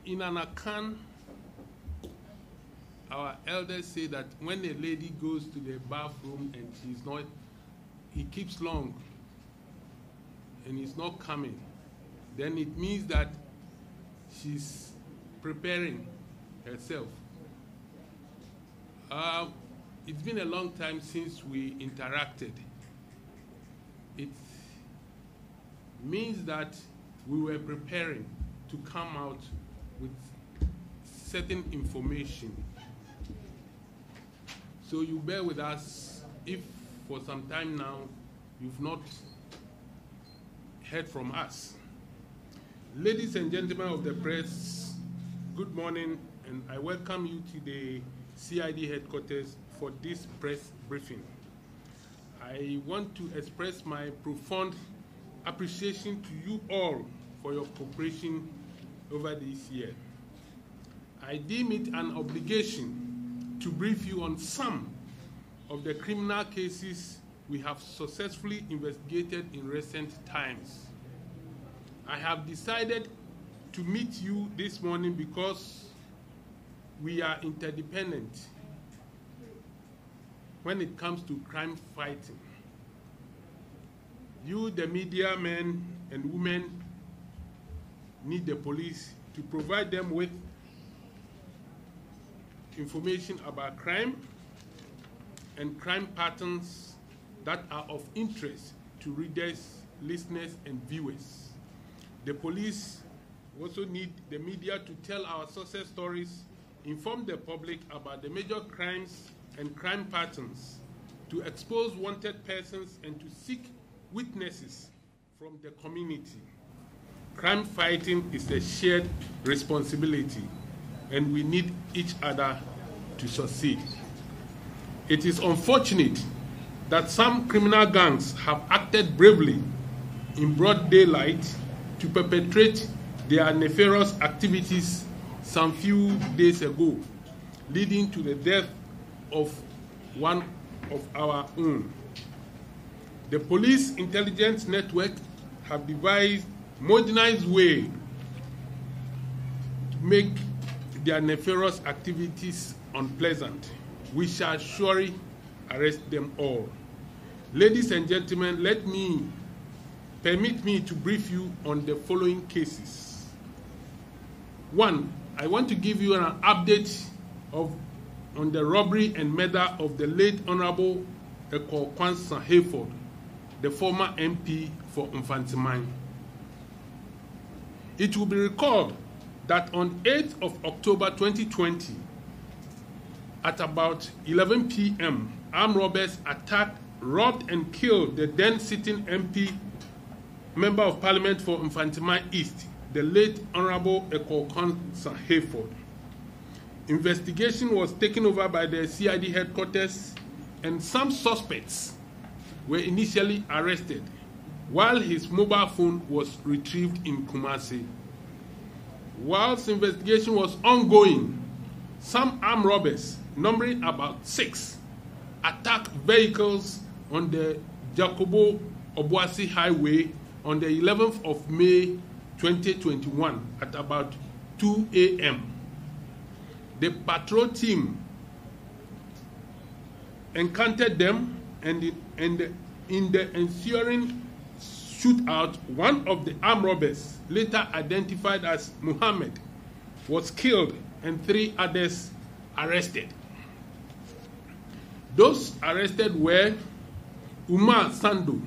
In an account, our elders say that when a lady goes to the bathroom and she's not, he keeps long and he's not coming, then it means that she's preparing herself. It's been a long time since we interacted. It means that we were preparing to come out with certain information. So you bear with us if for some time now you've not heard from us. Ladies and gentlemen of the press, good morning, and I welcome you to the CID headquarters for this press briefing. I want to express my profound appreciation to you all for your cooperation over this year. I deem it an obligation to brief you on some of the criminal cases we have successfully investigated in recent times. I have decided to meet you this morning because we are interdependent when it comes to crime fighting. You, the media men and women, need the police to provide them with information about crime and crime patterns that are of interest to readers, listeners, and viewers. The police also need the media to tell our success stories, inform the public about the major crimes and crime patterns, to expose wanted persons, and to seek witnesses from the community. Crime fighting is a shared responsibility, and we need each other to succeed. It is unfortunate that some criminal gangs have acted bravely in broad daylight to perpetrate their nefarious activities some few days ago, leading to the death of one of our own. The police intelligence network have devised modernized way to make their nefarious activities unpleasant. We shall surely arrest them all. Ladies and gentlemen, permit me to brief you on the following cases. One, I want to give you an update on the robbery and murder of the late Honorable Ekor Hayford, the former MP for Mfantimane. It will be recalled that on 8th of October 2020, at about 11 p.m., armed robbers attacked, robbed, and killed the then sitting MP, Member of Parliament for Mfantimane East, the late Honorable Ekor Hayford. Investigation was taken over by the CID headquarters, and some suspects were initially arrested, while his mobile phone was retrieved in Kumasi. Whilst investigation was ongoing, some armed robbers, numbering about 6, attacked vehicles on the Jacobo Obuasi Highway on the 11th of May 2021 at about 2 a.m. The patrol team encountered them, and in the ensuing shootout, one of the armed robbers, later identified as Muhammad, was killed and 3 others arrested. Those arrested were Umar Sando,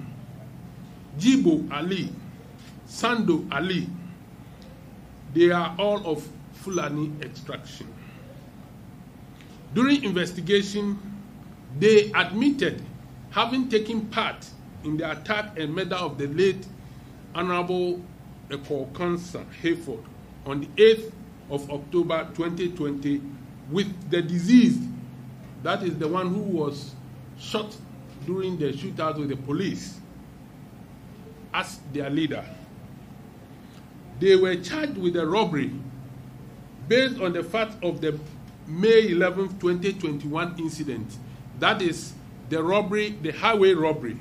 Jibo Ali, Sando Ali. They are all of Fulani extraction. During investigation, they admitted having taken part in the attack and murder of the late Honorable Ekor Hayford on the 8th of October 2020 with the deceased, that is the one who was shot during the shootout with the police, as their leader. They were charged with a robbery based on the fact of the May 11, 2021 incident. That is the robbery, the highway robbery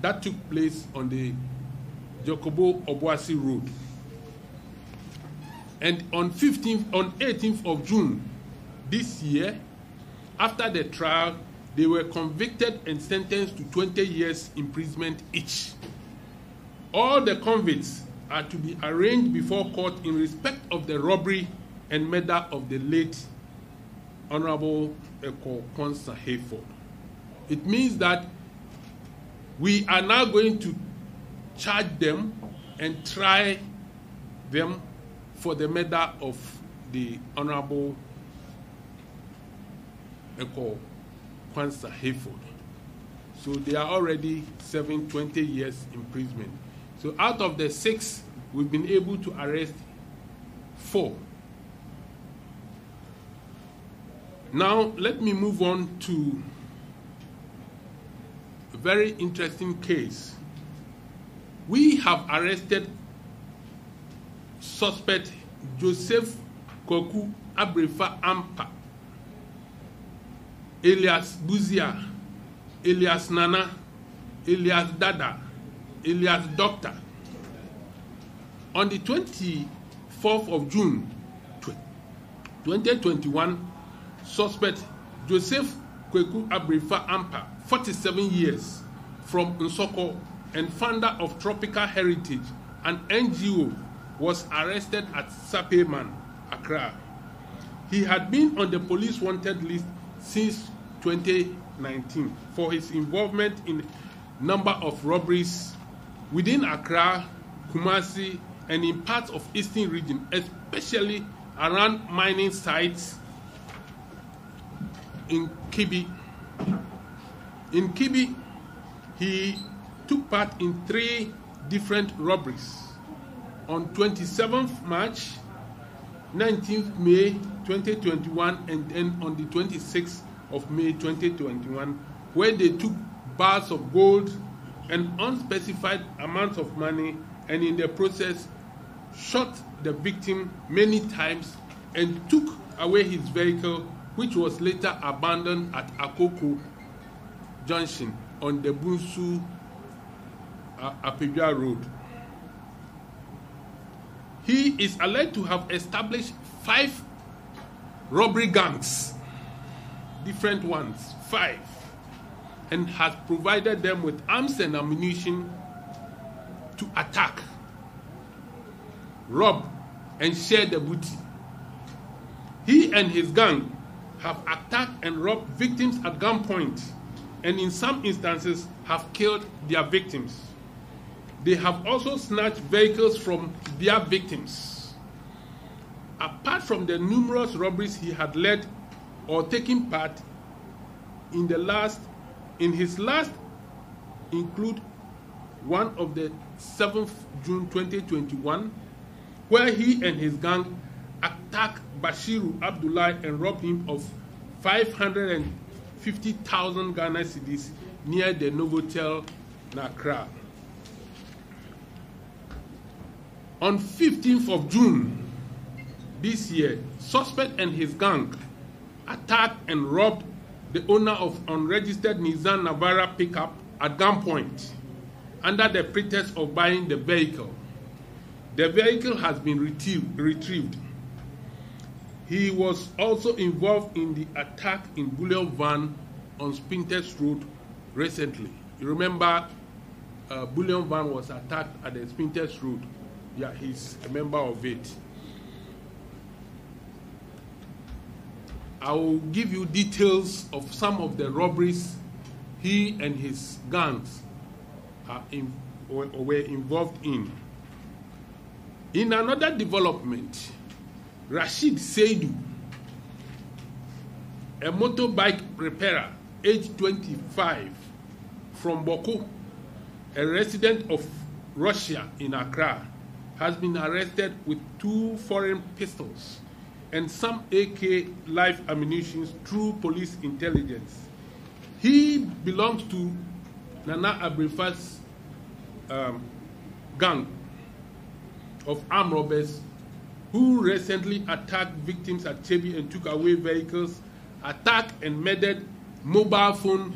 that took place on the Jacobo Obuasi Road. And on 18th of June this year, after the trial, they were convicted and sentenced to 20 years imprisonment each. All the convicts are to be arraigned before court in respect of the robbery and murder of the late Honorable Eko Kwanzaa Hayford. It means that we are now going to charge them and try them for the murder of the Honorable Eko Kwanzaa Hayford. So they are already serving 20 years imprisonment. So out of the 6, we've been able to arrest 4. Now let me move on to a very interesting case. We have arrested suspect Joseph Kwaku Abrefa Ampa, alias Buzia, alias Nana, alias Dada, alias Doctor. On the 24th of June 2021, suspect Joseph Kwaku Abrefa Ampa, 47 years, from Nsoko and founder of Tropical Heritage, an NGO, was arrested at Sapeman, Accra. He had been on the police wanted list since 2019 for his involvement in a number of robberies within Accra, Kumasi, and in parts of Eastern region, especially around mining sites in Kibi. In Kibi, he took part in 3 different robberies. On 27th March, 19th May 2021, and then on the 26th of May 2021, where they took bars of gold and unspecified amounts of money, and in the process shot the victim many times and took away his vehicle, which was later abandoned at Akoko Junction on the Bunsu Apedua Road. He is alleged to have established 5 robbery gangs, different ones, 5, and has provided them with arms and ammunition to attack, rob, and share the booty. He and his gang have attacked and robbed victims at gunpoint, and in some instances have killed their victims. They have also snatched vehicles from their victims. Apart from the numerous robberies he had led or taken part in, his last include one of the 7th June 2021, where he and his gang attacked Bashiru Abdullah and robbed him of 550,000 Ghana cedis near the Novotel Accra. On 15th of June this year, suspect and his gang attacked and robbed the owner of unregistered Nissan Navara pickup at gunpoint under the pretext of buying the vehicle. The vehicle has been retrieved. He was also involved in the attack in Bullion Van on Spinters Road recently. You remember Bullion Van was attacked at the Spinters Road. Yeah, he's a member of it. I will give you details of some of the robberies he and his gangs were involved in. In another development, Rashid Seidu, a motorbike repairer, age 25, from Boko, a resident of Russia in Accra, has been arrested with 2 foreign pistols and some AK live ammunition through police intelligence. He belongs to Nana Abrefa's gang of armed robbers who recently attacked victims at Chebi and took away vehicles, attacked and murdered mobile phone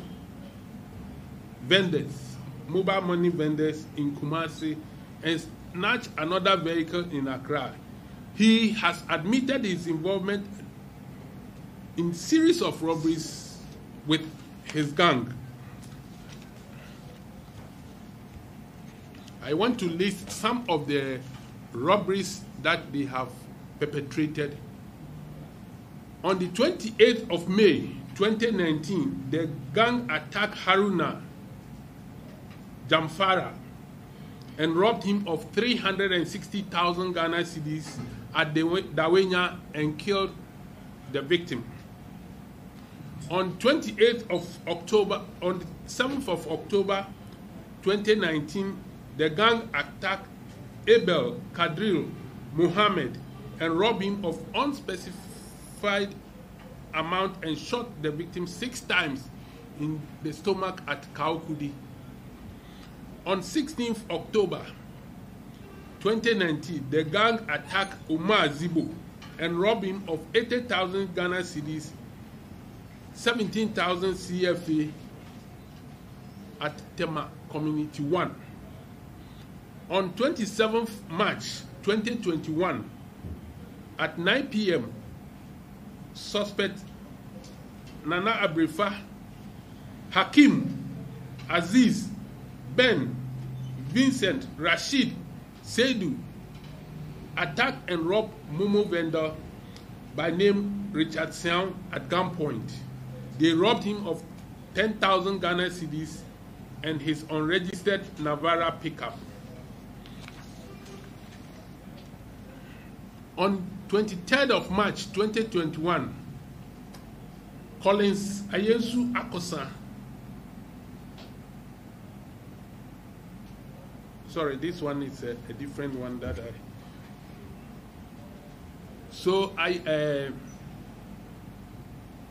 vendors, mobile money vendors in Kumasi, and snatched another vehicle in Accra. He has admitted his involvement in series of robberies with his gang. I want to list some of the robberies that they have perpetrated. On the 28th of May, 2019, the gang attacked Haruna Jamfara and robbed him of 360,000 Ghana cedis at Dawenya and killed the victim. On 28th of October, on the 7th of October 2019, the gang attacked Abel Kadril Muhammad and robbed him of unspecified amount and shot the victim 6 times in the stomach at Kaukudi. On 16th October 2019, the gang attacked Umar Zibo and robbed him of 80,000 Ghana cedis, 17,000 CFA at Tema Community 1. On 27th March 2021, at 9 p.m., suspect Nana Abrefa, Hakim, Aziz, Ben, Vincent, Rashid, Seidu attacked and robbed Momo vendor by name Richard Seong at gunpoint. They robbed him of 10,000 Ghana cedis and his unregistered Navara pickup. On 23rd of March 2021, Collins Ayensu Akosa, sorry, this one is a different one that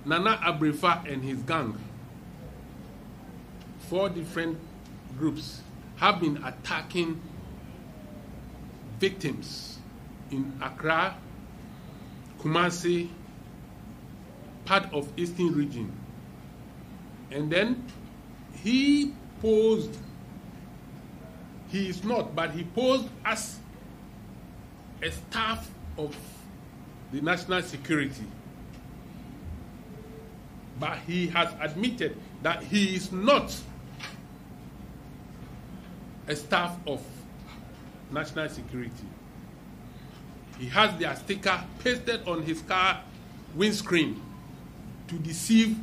Nana Abrefa and his gang, 4 different groups, have been attacking victims in Accra, Kumasi, part of Eastern region. And then he posed, he is not, but he posed as a staff of the national security. But he has admitted that he is not a staff of national security. He has their sticker pasted on his car windscreen to deceive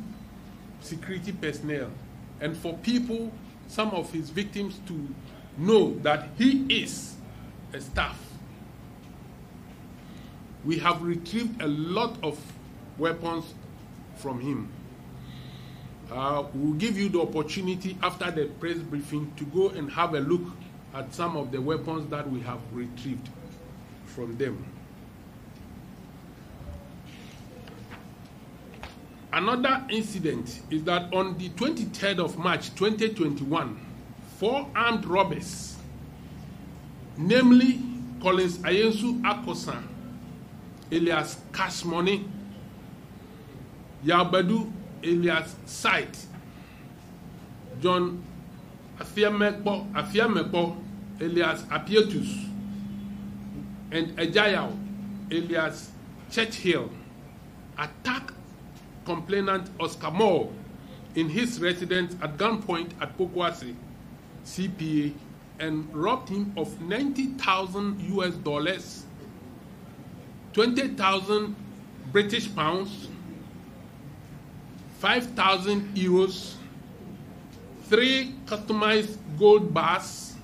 security personnel and for people, some of his victims, to know that he is a staff. We have retrieved a lot of weapons from him. We'll give you the opportunity after the press briefing to go and have a look at some of the weapons that we have retrieved from them. Another incident is that on the 23rd of March 2021, 4 armed robbers, namely Collins Ayensu Akosa, alias Cash Money, Yabadu alias Sight, John Afiamepo alias Apietus, and Ejayao alias Churchill attacked complainant Oscar Moore in his residence at gunpoint at Pokwase, CPA, and robbed him of $90,000 US, 20,000 British pounds, 5,000 euros, 3 customized gold bars,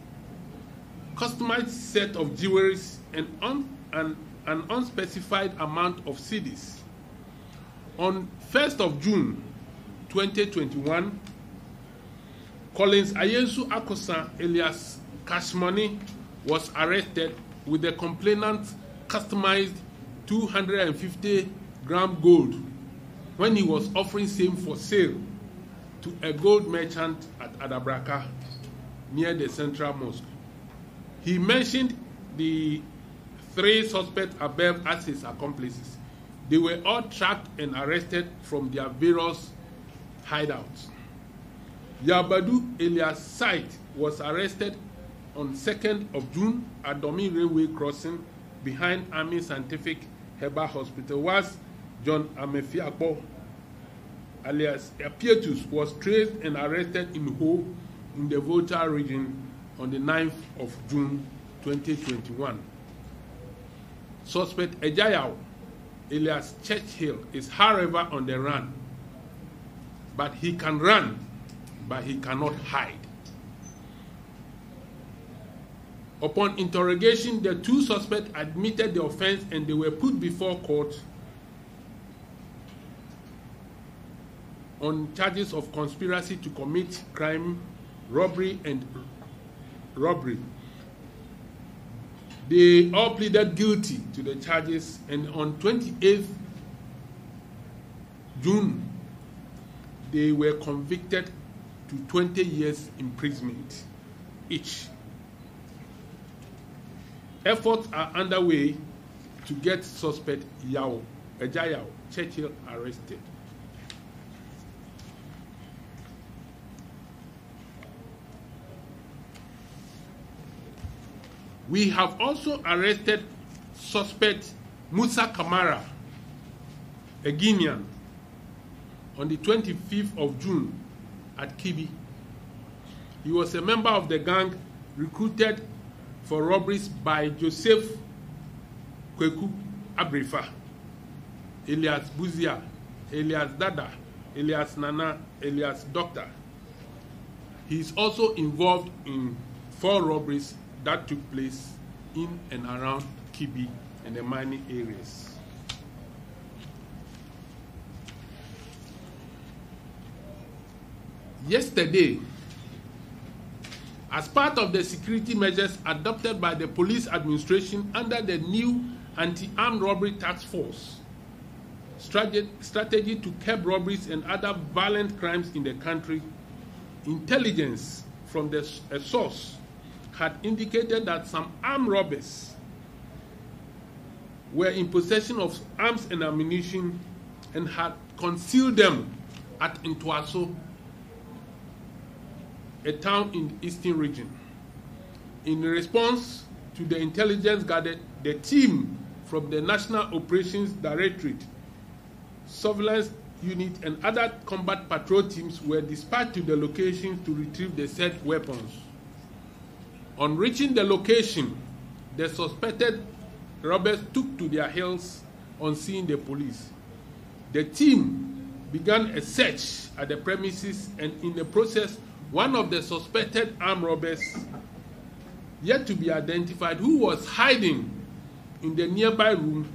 customized set of jewelries, and an unspecified amount of cedis. On 1st of June 2021, Collins Ayensu Akosa alias Cash Money was arrested with the complainant's customized 250-gram gold when he was offering same for sale to a gold merchant at Adabraka near the Central Mosque. He mentioned the 3 suspects above as his accomplices. They were all tracked and arrested from their various hideouts. Yabadu alias Sight was arrested on 2nd of June at Domi Railway Crossing behind Army Scientific Herbal Hospital, was John Amefiakpo, alias Apietus, was traced and arrested in Ho in the Volta region on the 9th of June 2021. Suspect Ejayao, alias Churchill, is however on the run. But he can run, but he cannot hide. Upon interrogation, the two suspects admitted the offense and they were put before court on charges of conspiracy to commit crime, robbery, and robbery. They all pleaded guilty to the charges, and on 28th June, they were convicted to 20 years imprisonment each. Efforts are underway to get suspect Ejayao Churchill arrested. We have also arrested suspect Musa Kamara, a Guinean, on the 25th of June at Kibi. He was a member of the gang recruited for robberies by Joseph Kweku Abrefa, alias Buzia, alias Dada, alias Nana, alias Doctor. He is also involved in 4 robberies that took place in and around Kibi and the mining areas. Yesterday, as part of the security measures adopted by the police administration under the new anti-armed robbery task force strategy to curb robberies and other violent crimes in the country, intelligence from a source had indicated that some armed robbers were in possession of arms and ammunition and had concealed them at Ntoaso, a town in the eastern region. In response to the intelligence gathered, the team from the National Operations Directorate, Surveillance Unit, and other combat patrol teams were dispatched to the location to retrieve the said weapons. On reaching the location, the suspected robbers took to their heels on seeing the police. The team began a search at the premises, and in the process, one of the suspected armed robbers, yet to be identified, who was hiding in the nearby room,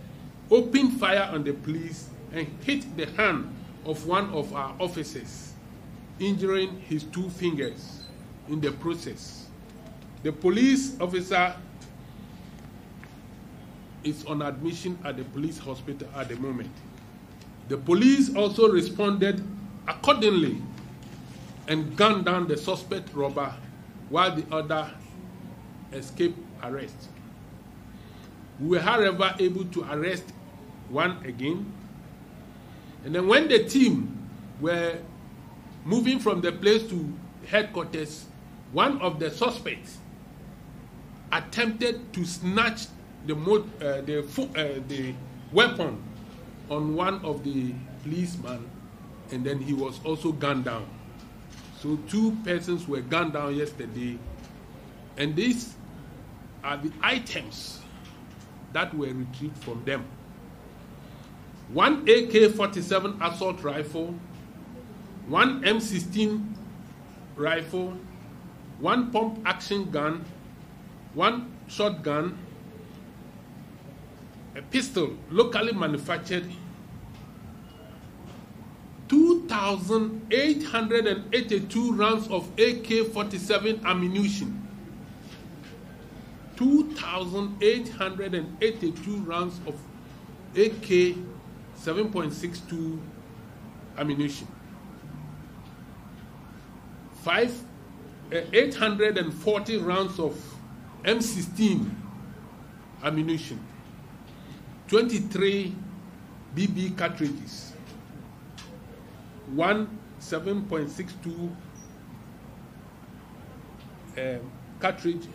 opened fire on the police and hit the hand of one of our officers, injuring his 2 fingers in the process. The police officer is on admission at the police hospital at the moment. The police also responded accordingly and gunned down the suspect robber while the other escaped arrest. We were, however, able to arrest one again. And then when the team were moving from the place to headquarters, one of the suspects attempted to snatch the weapon on one of the policemen, and then he was also gunned down. So 2 persons were gunned down yesterday, and these are the items that were retrieved from them. 1 AK-47 assault rifle, 1 M16 rifle, 1 pump action gun, 1 shotgun, a pistol locally manufactured, 2,882 rounds of AK-47 ammunition, 2,882 rounds of AK 7.62 ammunition, 840 rounds of M16 ammunition, 23 BB cartridges, 1 7.62 cartridge,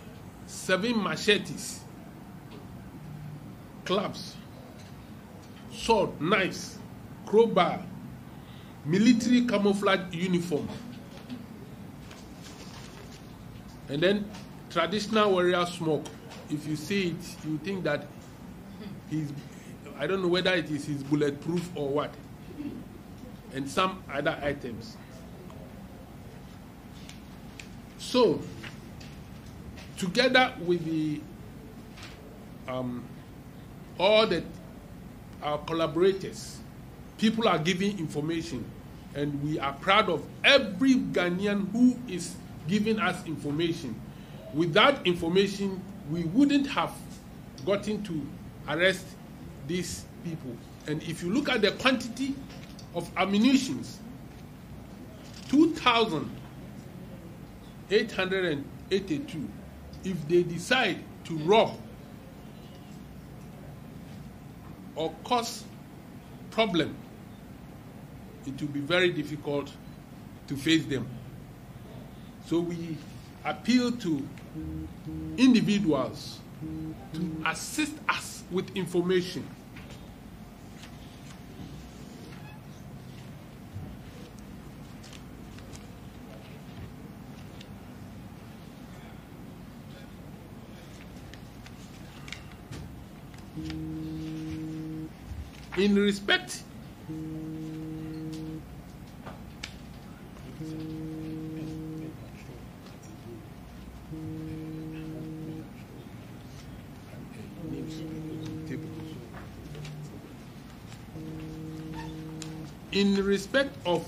7 machetes, clubs, sword, knives, crowbar, military camouflage uniform, and then traditional warrior smoke. If you see it, you think that I don't know whether it is his bulletproof or what, and some other items. So, together with the all our collaborators, people are giving information, and we are proud of every Ghanaian who is giving us information. Without information, we wouldn't have gotten to arrest these people. And if you look at the quantity of ammunition, 2,882, if they decide to rob or cause problem, it will be very difficult to face them. So we appeal to individuals to assist us with information. In respect of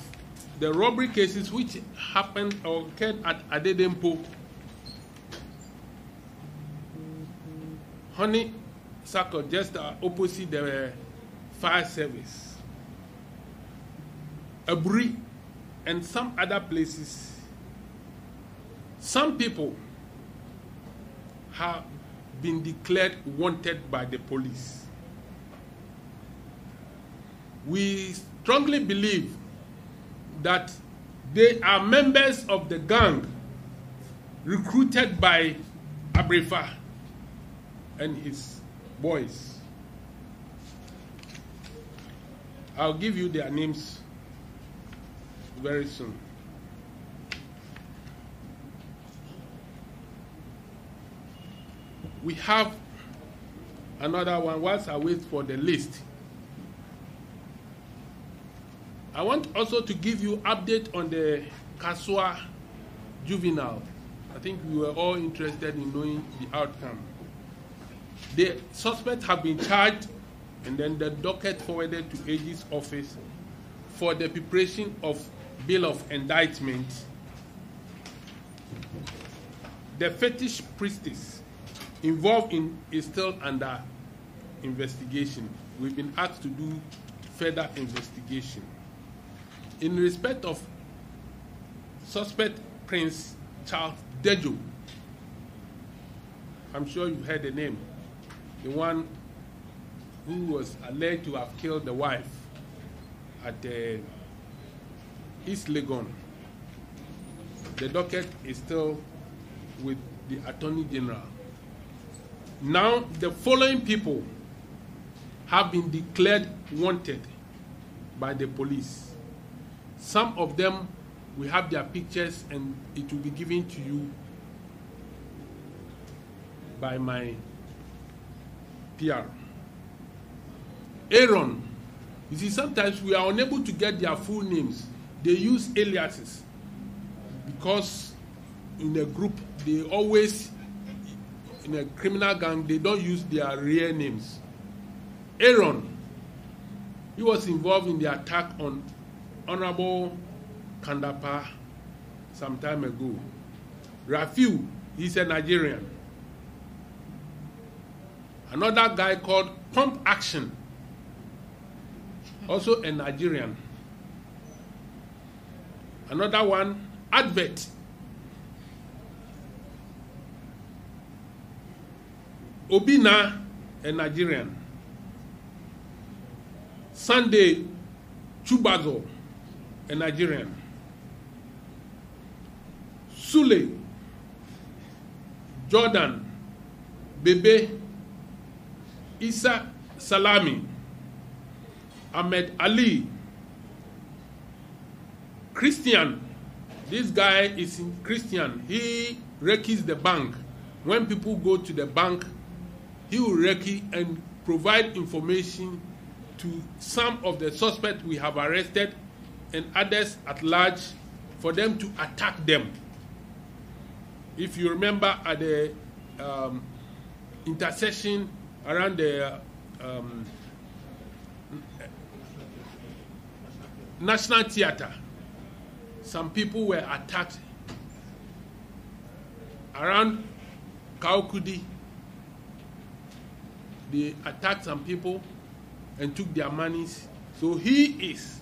the robbery cases which happened or occurred at Adedempo, Honey Circle, just opposite the fire service, Aburi, and some other places, some people have been declared wanted by the police. We strongly believe that they are members of the gang recruited by Abrefa and his boys. I'll give you their names very soon. We have another one whilst I wait for the list. I want also to give you update on the Kaswa juvenile. I think we were all interested in knowing the outcome. The suspects have been charged, and then the docket forwarded to AG's office for the preparation of bill of indictment. The fetish priestess involved is still under investigation. We've been asked to do further investigation. In respect of suspect Prince Charles Dejo, I'm sure you've heard the name, the one who was alleged to have killed the wife at East Legon. The docket is still with the Attorney General. Now, the following people have been declared wanted by the police. Some of them, we have their pictures, and it will be given to you by my PR. Aaron, you see, sometimes we are unable to get their full names. They use aliases because in a group, they always, in a criminal gang, they don't use their real names. Aaron, he was involved in the attack on Honorable Kandapa some time ago. Rafiu, he's a Nigerian. Another guy called Pump Action, also a Nigerian. Another one, Advert. Obina, a Nigerian. Sunday Chubazo, a Nigerian. Sule, Jordan, Bebe, Isa Salami, Ahmed Ali, Christian. This guy is Christian. He reccees the bank. When people go to the bank, he will recce and provide information to some of the suspects we have arrested and others at large for them to attack them. If you remember at the intersection around the National Theatre, some people were attacked around Kaukudi. They attacked some people and took their monies. So he is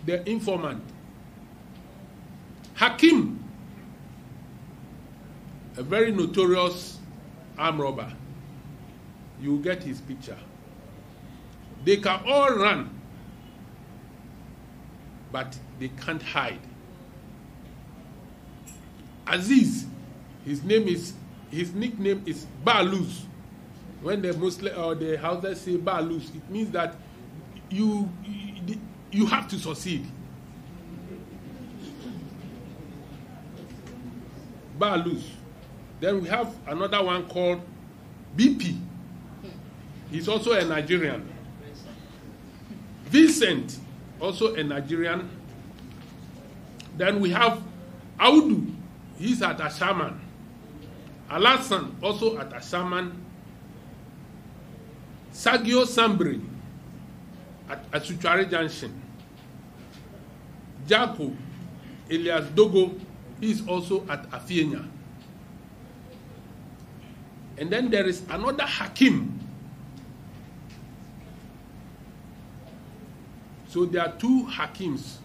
the informant. Hakim, a very notorious armed robber. You will get his picture. They can all run, but they can't hide. Aziz, his nickname is Baluz. When the Muslim or the Hausas say Baluz, it means that you have to succeed. Baluz. Then we have another one called BP. He's also a Nigerian. Vincent, also a Nigerian. Then we have Audu. He's at Ashaman. Alassan, also at Ashaman. Sagio Sambri at Asuchari Junction. Jaco Elias Dogo is also at Afienya. And then there is another Hakim. So there are two Hakims.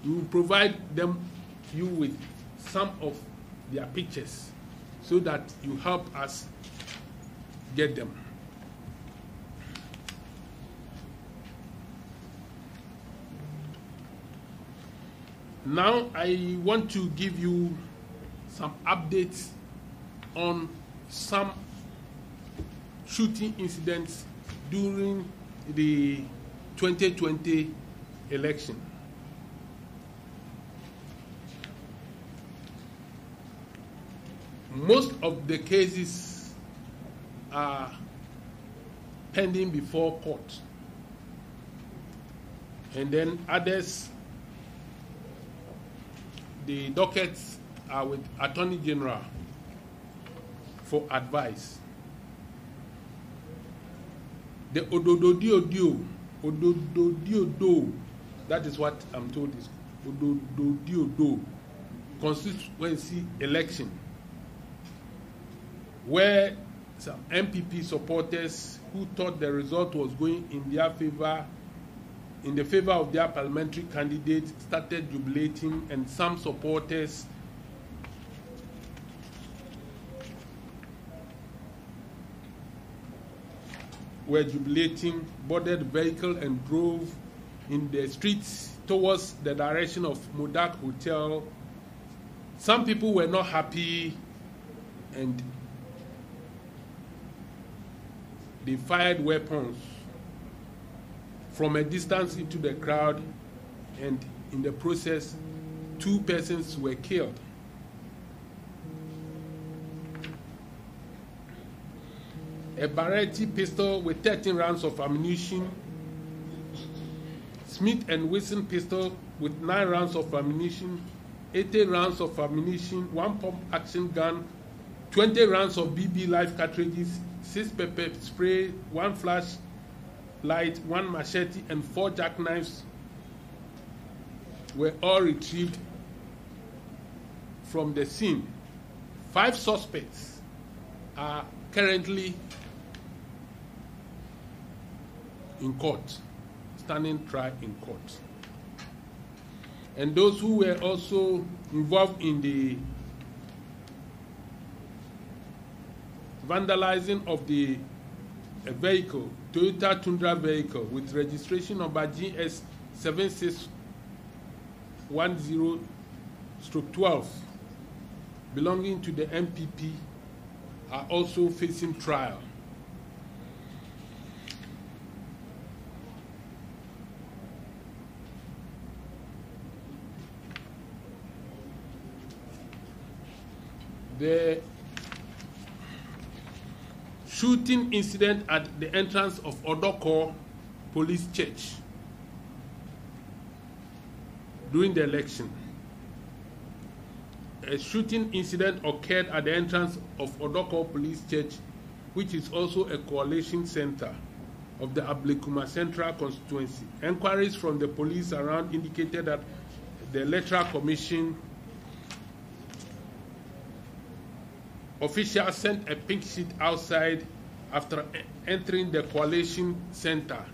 We will provide you with some of their pictures so that you help us get them. Now I want to give you some updates on some shooting incidents during the 2020 election. Most of the cases are pending before court, and then others, the dockets are with Attorney General for advice. The Odododiodo, that is what I'm told is Odododiodo constituency election, where some MPP supporters who thought the result was going in their favor, in the favor of their parliamentary candidate, started jubilating, and some supporters were jubilating, boarded the vehicle and drove in the streets towards the direction of Modak Hotel. Some people were not happy and they fired weapons from a distance into the crowd, and in the process, 2 persons were killed. A Barretti pistol with 13 rounds of ammunition, Smith & Wesson pistol with 9 rounds of ammunition, 80 rounds of ammunition, 1 pump action gun, 20 rounds of BB live cartridges, 6 pepper spray, 1 flashlight, 1 machete, and 4 jackknives were all retrieved from the scene. 5 suspects are currently in court, standing trial in court. And those who were also involved in the vandalizing of the vehicle, Toyota Tundra vehicle with registration number GS 7610/12, belonging to the MPP, are also facing trial. The shooting incident at the entrance of Odoko Police Church during the election. A shooting incident occurred at the entrance of Odoko Police Church, which is also a coalition center of the Ablekuma Central constituency. Enquiries from the police around indicated that the Electoral Commission officials sent a pink sheet outside after entering the coalition center.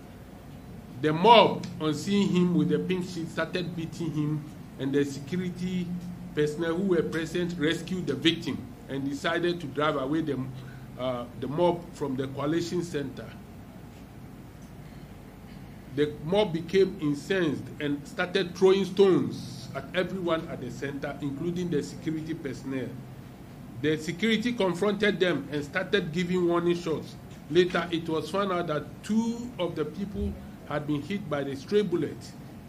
The mob, on seeing him with the pink sheet, started beating him, and the security personnel who were present rescued the victim and decided to drive away the mob from the coalition center. The mob became incensed and started throwing stones at everyone at the center, including the security personnel. The security confronted them and started giving warning shots. Later, it was found out that 2 of the people had been hit by the stray bullet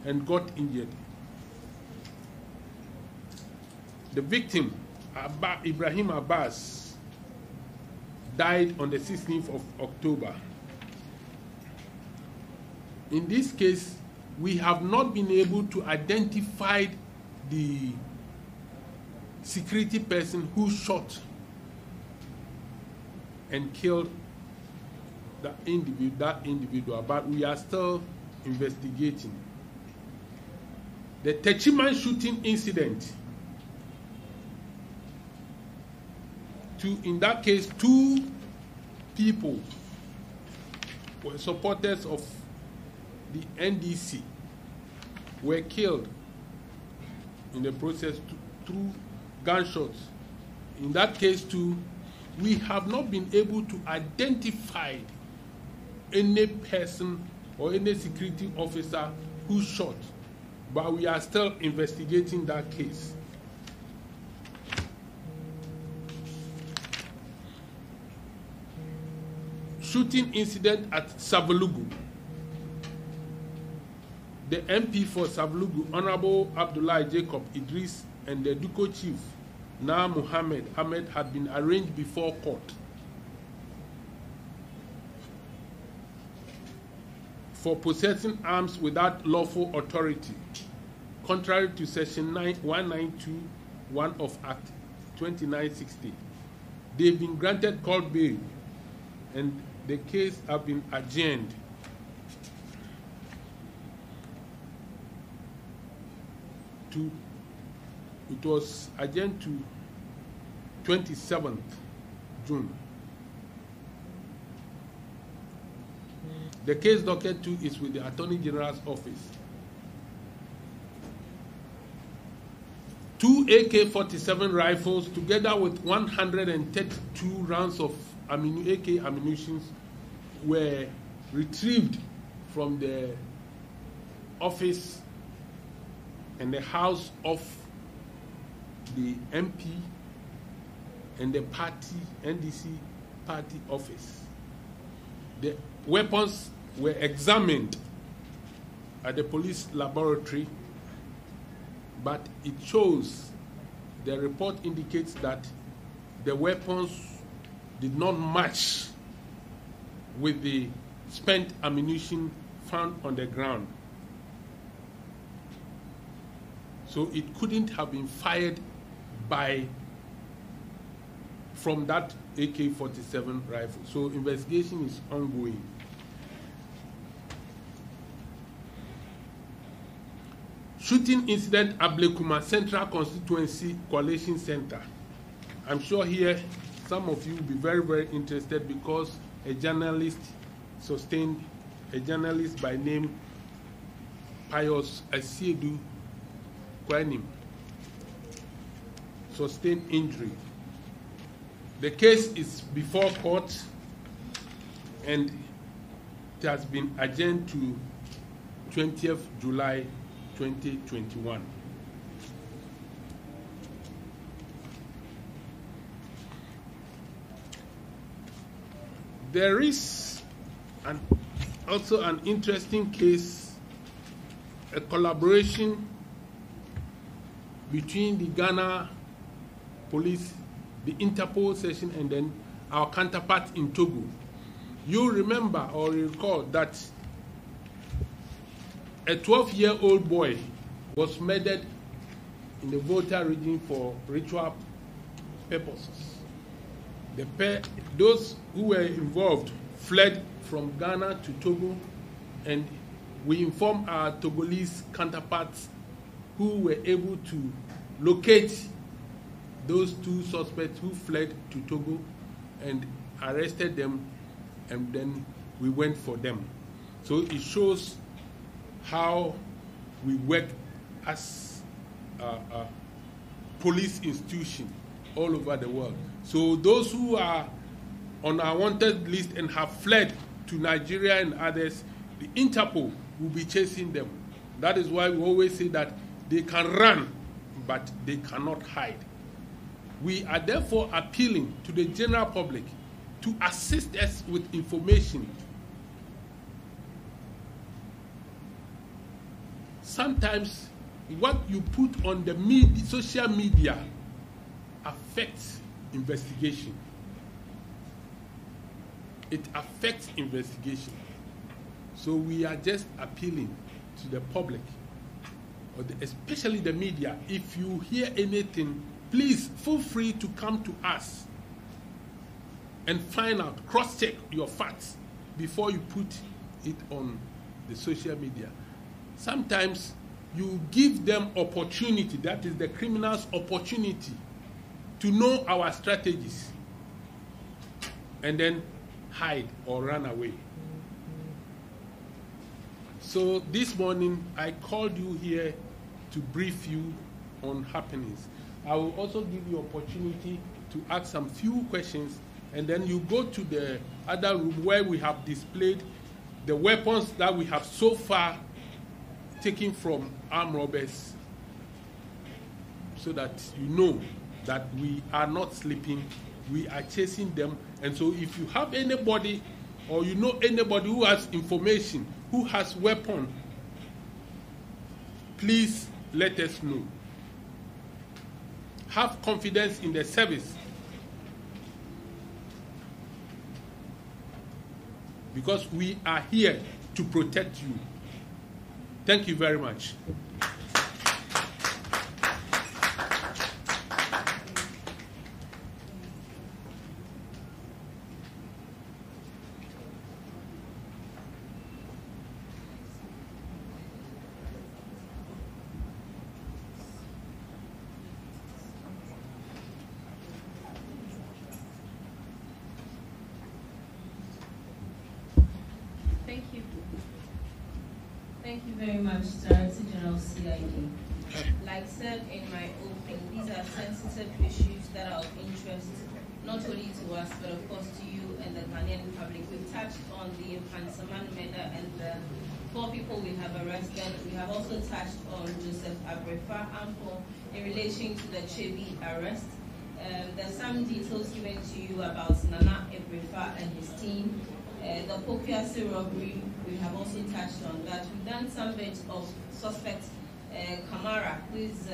and got injured. The victim, Ibrahim Abbas, died on the 16th of October. In this case, we have not been able to identify the security person who shot and killed that individual, but we are still investigating. The Techiman shooting incident, in that case, 2 people were supporters of the NDC were killed in the process through gunshots. In that case too, we have not been able to identify any person or any security officer who shot, but we are still investigating that case. Shooting incident at Savulugu. The MP for Savulugu, Honorable Abdullah Jacob Idris, and the Duko chief, Na Muhammad Ahmed, had been arraigned before court for possessing arms without lawful authority, contrary to Section 1921 of Act 2960. They've been granted court bail, and the case have been adjourned. It was adjourned to 27th June. The case docket 2 is with the Attorney General's office. 2 AK-47 rifles together with 132 rounds of AK ammunition were retrieved from the office and the house of the MP and the party, NDC party office. The weapons were examined at the police laboratory, but it shows, the report indicates that the weapons did not match with the spent ammunition found on the ground. So it couldn't have been fired from that AK-47 rifle. So investigation is ongoing. Shooting incident at Ablekuma Central Constituency Coalition Center. I'm sure here some of you will be very, very interested because a journalist by name Pius Asiedu Kwanim sustained injury. The case is before court and it has been adjourned to 20th July 2021. There is also an interesting case, a collaboration between the Ghana police, the Interpol session, and then our counterpart in Togo. You remember or recall that a 12-year-old boy was murdered in the Volta region for ritual purposes. Those who were involved fled from Ghana to Togo, and we informed our Togolese counterparts who were able to locate those two suspects who fled to Togo and arrested them, and then we went for them. So it shows how we work as a police institution all over the world. So those who are on our wanted list and have fled to Nigeria and others, the Interpol will be chasing them. That is why we always say that they can run, but they cannot hide. We are therefore appealing to the general public to assist us with information. Sometimes what you put on the social media affects investigation. It affects investigation. So we are just appealing to the public, or especially the media. If you hear anything, please feel free to come to us and find out, cross-check your facts before you put it on the social media. Sometimes you give them opportunity, that is the criminals' opportunity, to know our strategies and then hide or run away. So this morning I called you here to brief you on happenings. I will also give you opportunity to ask some few questions, and then you go to the other room where we have displayed the weapons that we have so far taken from armed robbers, so that you know that we are not sleeping, we are chasing them. And so if you have anybody, or you know anybody who has information, who has weapon, please let us know. Have confidence in the service, because we are here to protect you. Thank you very much. Thank you very much, Director General CID. Like said in my opening, these are sensitive issues that are of interest not only to us, but of course to you and the Ghanaian public. We've touched on the Pansaman murder and the 4 people we have arrested. We have also touched on Joseph Abrefa Ampo in relation to the Chebi arrest. There's some details given to you about Nana Abrefa and his team. The Pokiasi robbery, we have also touched on that. We've done some bit of suspect Kamara, who is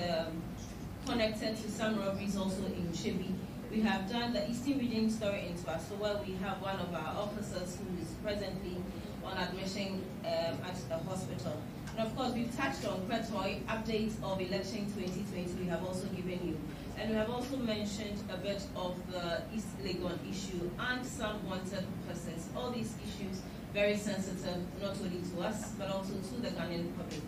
connected to some robberies also in Chebi. We have done the Eastern Region story into us, so where we have one of our officers who is presently on admission at the hospital. And of course, we've touched on Kwetoy, updates of election 2020 we have also given you. And we have also mentioned a bit of the East Legon issue and some wanted persons. All these issues very sensitive, not only to us, but also to the Ghanaian public.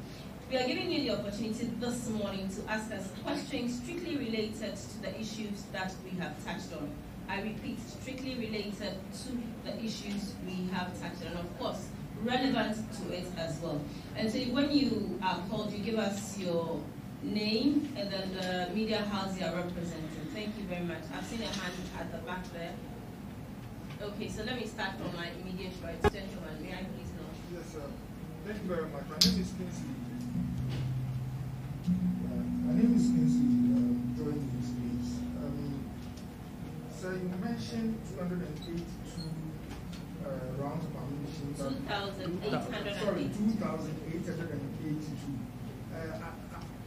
We are giving you the opportunity this morning to ask us questions strictly related to the issues that we have touched on. I repeat, strictly related to the issues we have touched on, of course, relevant to it as well. And so when you are called, you give us your name and then the media house you are representing. Thank you very much. I've seen a hand at the back there. Okay, so let me start from my immediate right. Gentlemen, may I please know? Yes, sir. Thank you very much. My name is Kingsley. Join this please. Sir, you mentioned 282 Sorry, 2,882.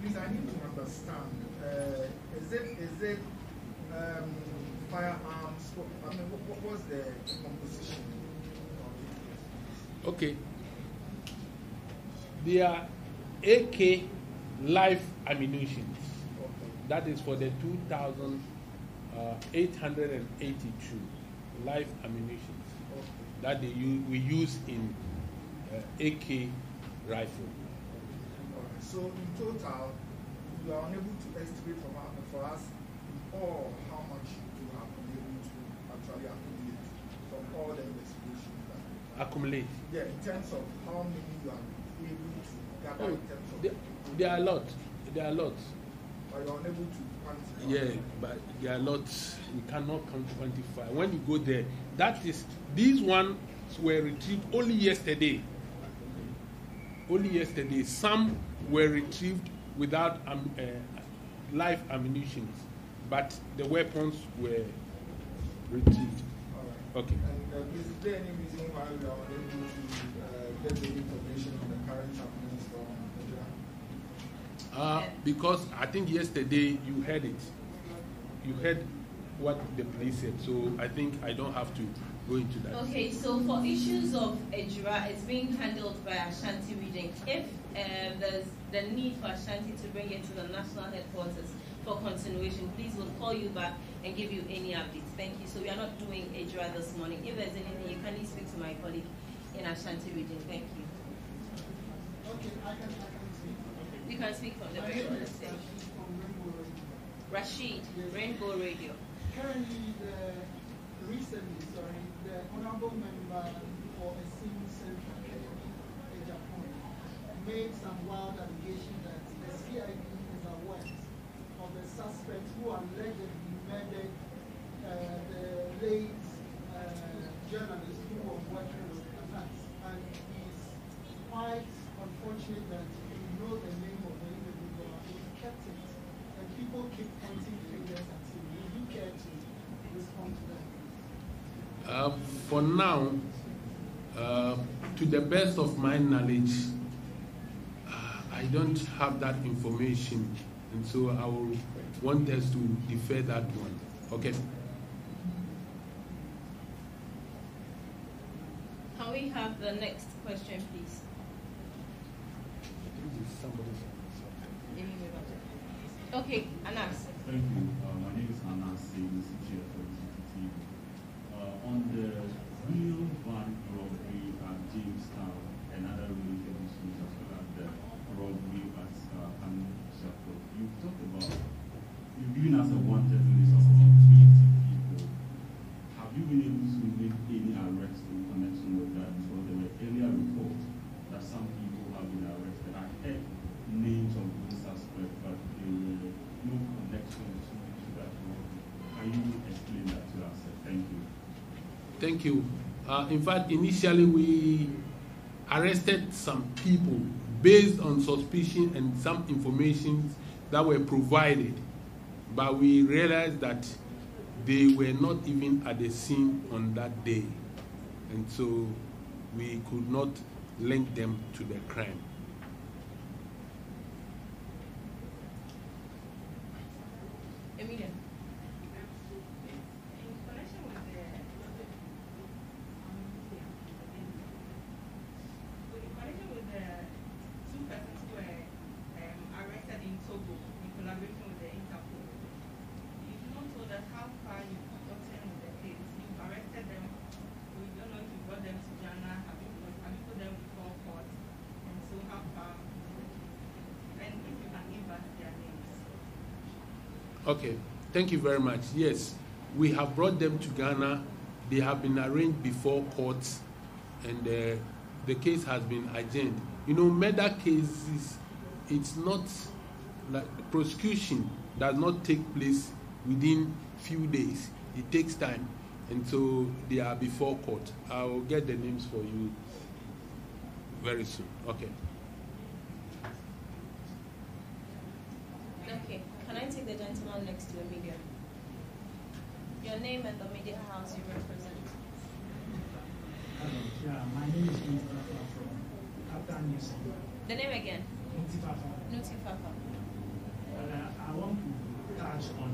Please, I need to understand. Is it firearms? What was the composition of it? Okay. They are AK live ammunitions. Okay. That is for the 2,882 live ammunitions Okay. that we use in AK rifle. Alright. So in total, you are unable to estimate for us all how much you have been able to actually accumulate from all the investigations that Accumulate. yeah, in terms of how many you are able to gather in terms of There are a lot. There are a lot. but you are unable to quantify. Yeah, but there are lots. We cannot quantify. When you go there, these ones were retrieved only yesterday. Only yesterday. Some were retrieved without live ammunition, but the weapons were retrieved. All right. Okay. And is there any reason why we are unable to get the information on the current happenings from Nigeria? Because I think yesterday you heard it. You heard what the police said, so I think I don't have to go into that. Okay, so for issues of Ejura, it's being handled by Ashanti region. If there's the need for Ashanti to bring it to the national headquarters for continuation, please we'll call you back and give you any updates. Thank you. So we are not doing Ejura this morning. If there's anything, you kindly speak to my colleague in Ashanti region. Thank you. Okay, I can speak. You can speak from the very first stage. Rashid, Rainbow Radio. Currently, recently, the honorable member for a senior central Japan made some wild allegation that the CID is aware of the suspects who allegedly murdered the late journalist who was working with attacks. And it's quite unfortunate that you know the name of the individual and he kept it. And people keep pointing fingers at him. Would you care to respond to that? For now, to the best of my knowledge, I don't have that information, and so I will want us to defer that one. Okay. Can we have the next question, please? Okay, Anas. Thank you. My name is Anas, Citi on the real bank robbery at Jamestown and other related issues, as well as the robbery at Kano Circle. You've talked about, you've given us a wanted list of about 20 people. Have you been able to make any arrests in connection with that? Because there were earlier reports that some people have been arrested. I heard names of those suspects, but there were no connection to that robbery. Can you explain that to us? Thank you. Thank you. In fact, initially we arrested some people based on suspicion and some information that were provided, but we realized that they were not even at the scene on that day, and so we could not link them to the crime. Emilia. Okay, thank you very much. Yes, we have brought them to Ghana. They have been arraigned before courts, and the case has been adjourned. You know, murder cases, it's not like prosecution does not take place within few days. It takes time, and so they are before court. I will get the names for you very soon. Okay. Okay. Can I take the gentleman next to Emilia? Your name and the media house you represent. Yeah, My name is Nutifafa from Citi Newsroom. The name again? Nutifafa. Nutifafa. I want to touch on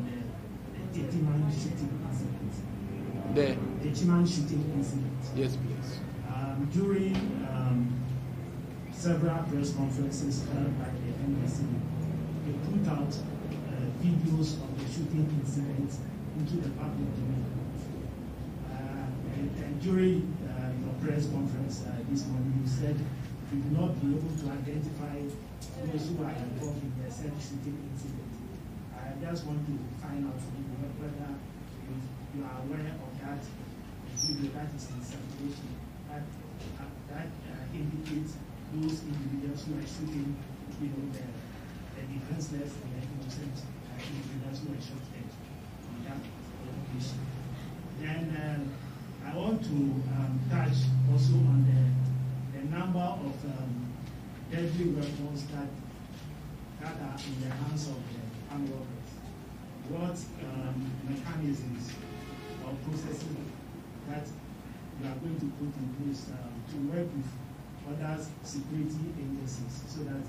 the Chiman shooting incident. The Chiman shooting incident. Yes, please. During several press conferences held by the embassy, they put out videos of the shooting incident into the public domain. And during your press conference this morning, you said you will not be able to identify those who are involved in the said shooting incident. I just want to find out from you whether you are aware of that video that is in circulation that indicates those individuals who are shooting, the defenseless and the innocent individuals who are shot dead on that occasion. Then I want to touch also on the number of deadly weapons that are in the hands of the armed robbers. What mechanisms or processes that we are going to put in place to work with other security agencies so that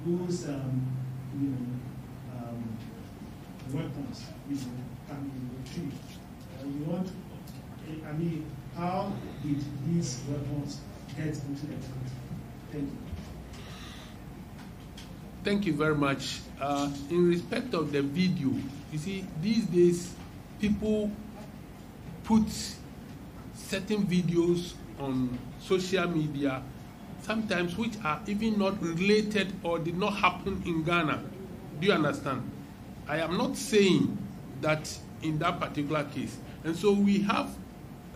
those weapons can be retrieved. How did these weapons get into the country? Thank you. Thank you very much. In respect of the video, you see, these days people put certain videos on social media, sometimes which are even not related or did not happen in Ghana. Do you understand? I am not saying that in that particular case. And so we have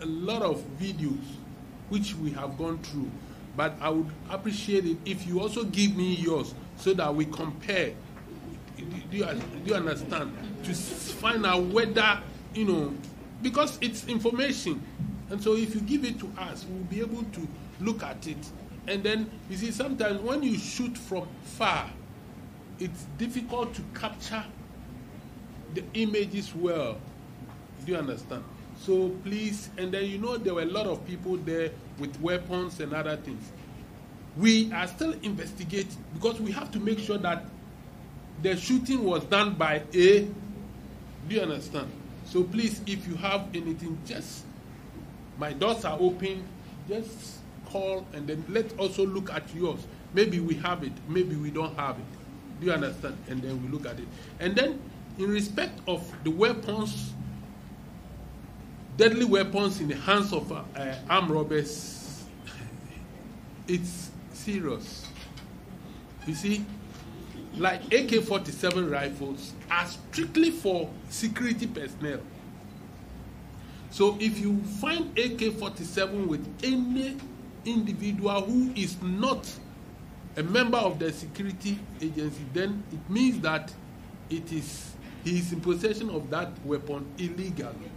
a lot of videos which we have gone through, but I would appreciate it if you also give me yours so that we compare. Do you understand? To find out whether, because it's information. And so if you give it to us, we'll be able to look at it. And then, you see, sometimes when you shoot from far, it's difficult to capture the images well. Do you understand? So please, and then there were a lot of people there with weapons and other things. We are still investigating because we have to make sure that the shooting was done by a. Do you understand? So please, if you have anything, my doors are open. Just call and then let's also look at yours. Maybe we have it, maybe we don't have it. Do you understand? And then we look at it. And then, in respect of the weapons, deadly weapons in the hands of armed robbers, it's serious. You see, like AK-47 rifles are strictly for security personnel. So if you find AK-47 with any individual who is not a member of the security agency, then it means that he is in possession of that weapon illegally.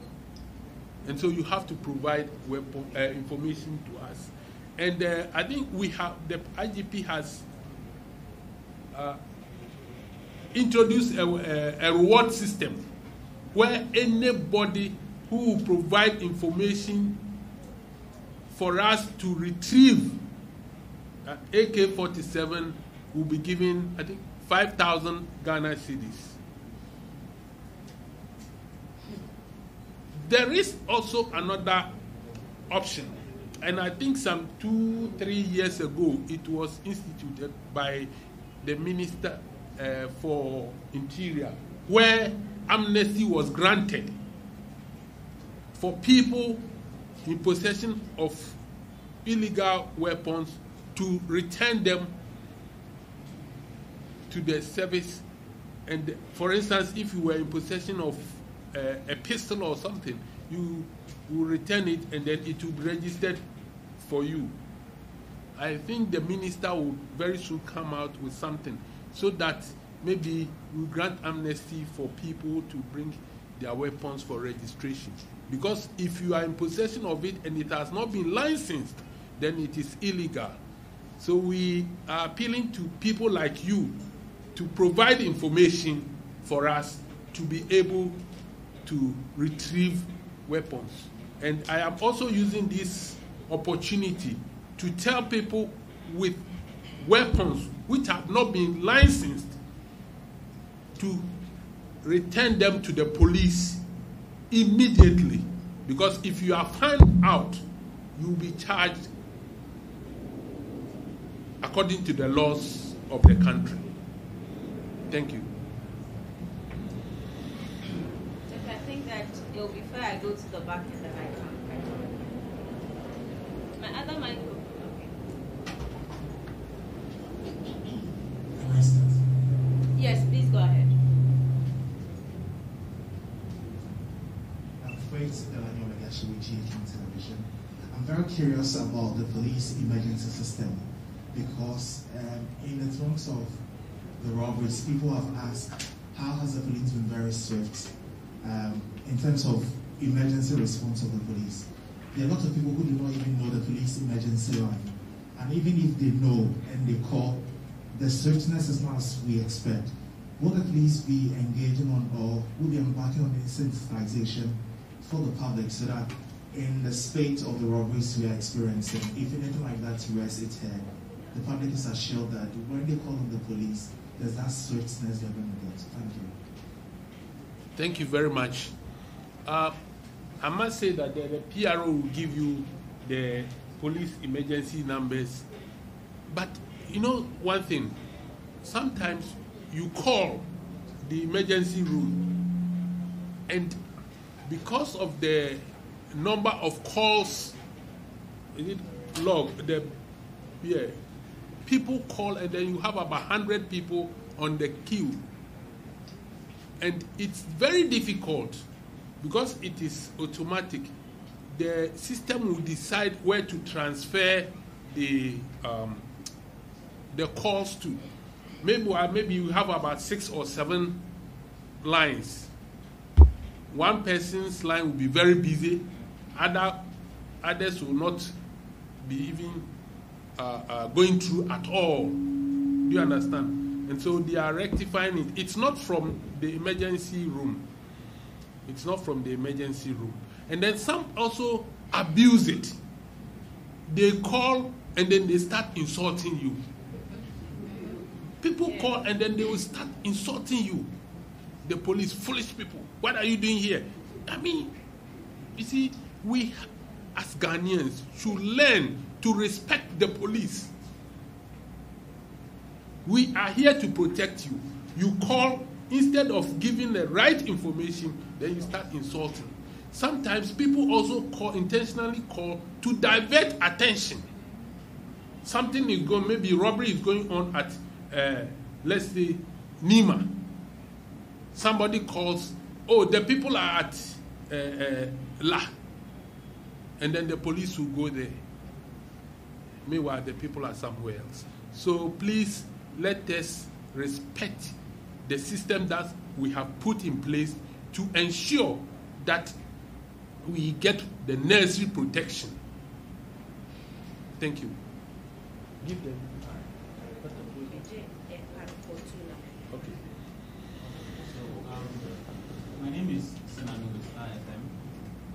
And so you have to provide information to us. And I think the IGP has introduced a reward system where anybody who will provide information for us to retrieve AK-47 will be given, I think, 5,000 Ghana cedis. There is also another option, and I think some 2-3 years ago it was instituted by the Minister for Interior, where amnesty was granted for people in possession of illegal weapons to return them to the service. And for instance, if you were in possession of a pistol or something, you will return it and then it will be registered for you. I think the minister will very soon come out with something so that maybe we grant amnesty for people to bring their weapons for registration. Because if you are in possession of it and it has not been licensed, then it is illegal. So we are appealing to people like you to provide information for us to be able to retrieve weapons. And I am also using this opportunity to tell people with weapons which have not been licensed to return them to the police immediately. Because if you are found out, you will be charged according to the laws of the country. Thank you. I think that it will be fair I go to the back and then I come. My other mic. Can I start? Yes, please go ahead. I'm afraid that I know like actually GHM television. I'm very curious about the police emergency system because in the terms of the robberies, people have asked how has the police been very swift in terms of emergency response of the police. There are a lot of people who do not even know the police emergency line, and even if they know and they call, the swiftness is not as we expect. Will the police be engaging on or will be embarking on sensitization for the public so that in the spate of the robberies we are experiencing, if anything like that rears its head, the public is assured that when they call on the police, there's that swiftness they're going to get. Thank you. Thank you very much. I must say that the PRO will give you the police emergency numbers. But you know one thing, sometimes you call the emergency room and because of the number of calls, people call and then you have about 100 people on the queue. And it's very difficult because it is automatic. The system will decide where to transfer the calls to. Maybe you have about 6 or 7 lines. One person's line will be very busy. Others will not be even going through at all. Do you understand? And so they are rectifying it. It's not from the emergency room. It's not from the emergency room. And then some also abuse it. They call and then they start insulting you. People call and then they will start insulting you. The police, foolish people. What are you doing here? I mean, you see, we as Ghanaians should learn to respect the police. We are here to protect you. You call, instead of giving the right information, then you start insulting. Sometimes people also intentionally call to divert attention. Something is going, maybe robbery is going on at, let's say, Nima. Somebody calls, oh, the people are at La. And then the police will go there. Meanwhile, the people are somewhere else. So please, let us respect the system that we have put in place to ensure that we get the necessary protection. Thank you. Give them. Okay. So, my name is Sinanu with IFM.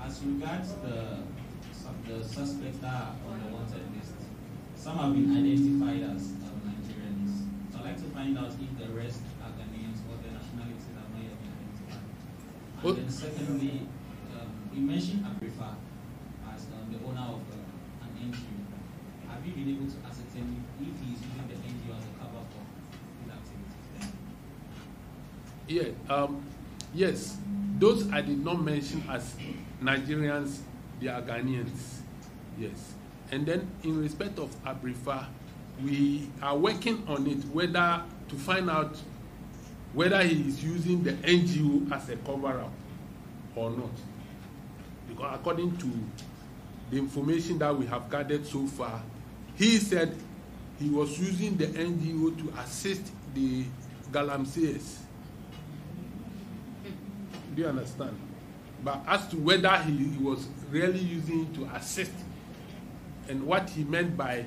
As regards the suspects that are on the wanted list, some have been identified as Nigerians. So I'd like to find out if the rest are Ghanaians or their nationalities have not yet been identified. And then secondly, you mentioned Abrifa as the owner of an NGO. Have you been able to ascertain if he is using the NGO as a cover for his activities? Yeah. Yes. Those I did not mention as Nigerians, they are Ghanaians. Yes. And then in respect of Abrifa, we are working on it, whether to find out whether he is using the NGO as a cover-up or not. Because according to the information that we have gathered so far, he said he was using the NGO to assist the Galamsees. Do you understand? But as to whether he was really using it to assist, and what he meant by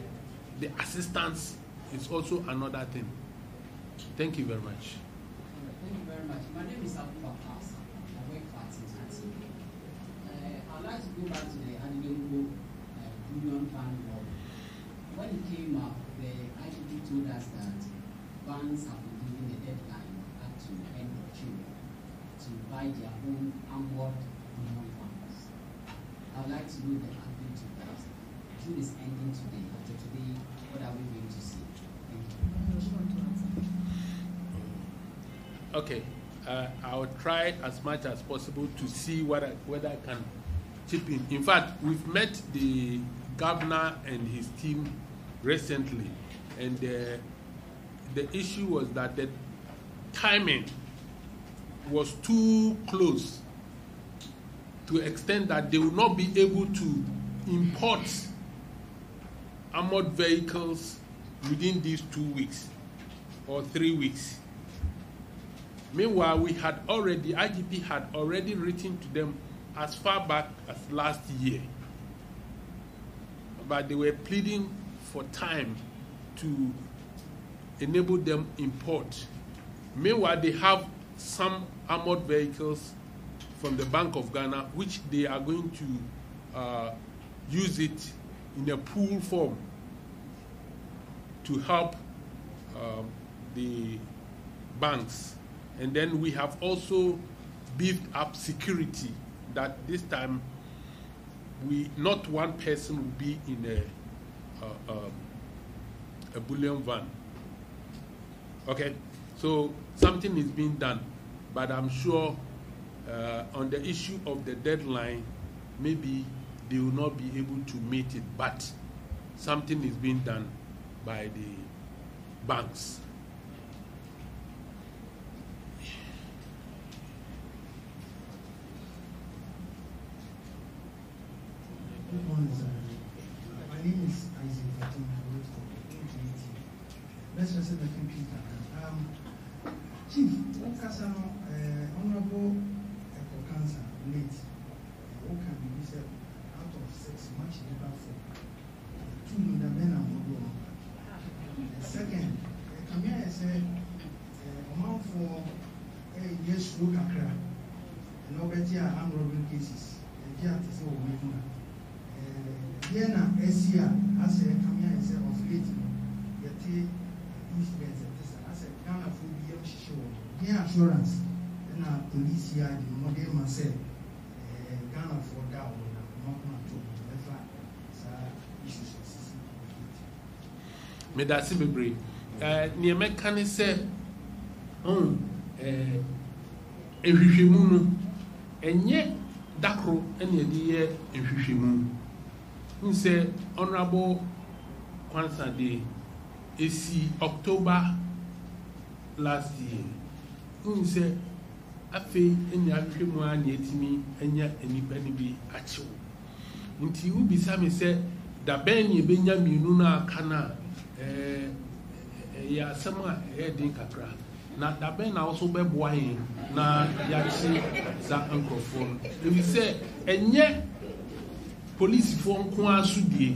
the assistance is also another thing. Thank you very much. Thank you very much. My name is Abdul Bakasa. I work for Citi. I'd like to go back to the Anigbo Union Bank robbery. When it came up, the IGP told us that banks have been given a deadline up to end of June to buy their own armored Union Banks. I would like to know the update to that. June is ending today. After today, what are we going to see? Thank you. Okay, I'll try as much as possible to see whether I can chip in. In fact, we've met the governor and his team recently, and the issue was that the timing was too close to the extent that they will not be able to import armored vehicles within these 2 weeks or 3 weeks. Meanwhile, IGP had already written to them as far back as last year, but they were pleading for time to enable them import. Meanwhile, they have some armored vehicles from the Bank of Ghana, which they are going to use it in a pool form to help the banks. And then we have also beefed up security, that this time not one person will be in a bullion van. Okay, so something is being done, but I'm sure on the issue of the deadline, maybe they will not be able to meet it, but something is being done by the banks. Good morning, sir. My name is Isaac Fatima. I work for AT&T. Let's just say the few people. Chief, what can honorable cancer late? What can be said out of 6 much never for 2 million men and more. Second, come here and say amount for a yes, look at crap. And nobody are armed robbery cases. And here to say, Diana Esia, as a Kamia is of late, yet incidents as a Ghana food show. Near assurance, and our police here, the model must say Ghana for down, not to the issues of Medasi Bebre. Near mechanic said, oh, a Rishimuno, and yet Dakro, and a dear in Rishimun. Who say Honorable Kwanzaa Day is October last year. Who say Afe and Yakimwa Yetimi and Yak and Benny Acho. Until you be some said that Benny Benjamin Kana ya sama heading kakra. Na da Ben also be boy na Yachi za microphone. We say and yet police for nko asudie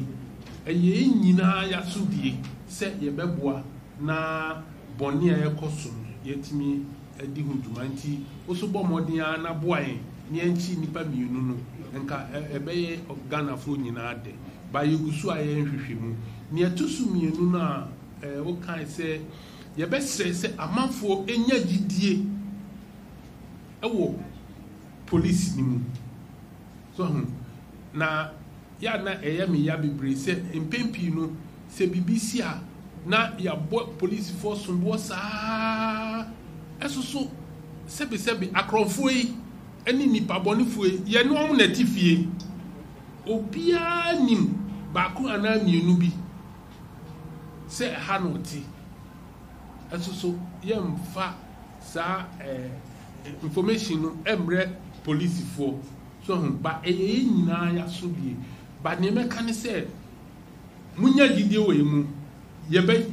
eye nyina ya sudie se ye beboa na boni a yekoso yetimi edi huduma nti oso bomodin na boae ne anchi nipa mienu no nka ebeye Ghana fo nyina de ba yegusu a ye nhwehwemu ne etosu mienu na o kan se ye be se amanfo enya gidie ewo police ni mu so na ya na eyami ya bebre se mpempi no se BBC a na ya police force mbo sa esoso sebi akronfo yi eni nipa bonifo yi ye no na tifie obia nim ba ko ana mienu bi se ha no ti esoso ye mfa sa information no emre police for so ba eye nyina ya so bi ba ne meka ne se munya gidie we mu ye be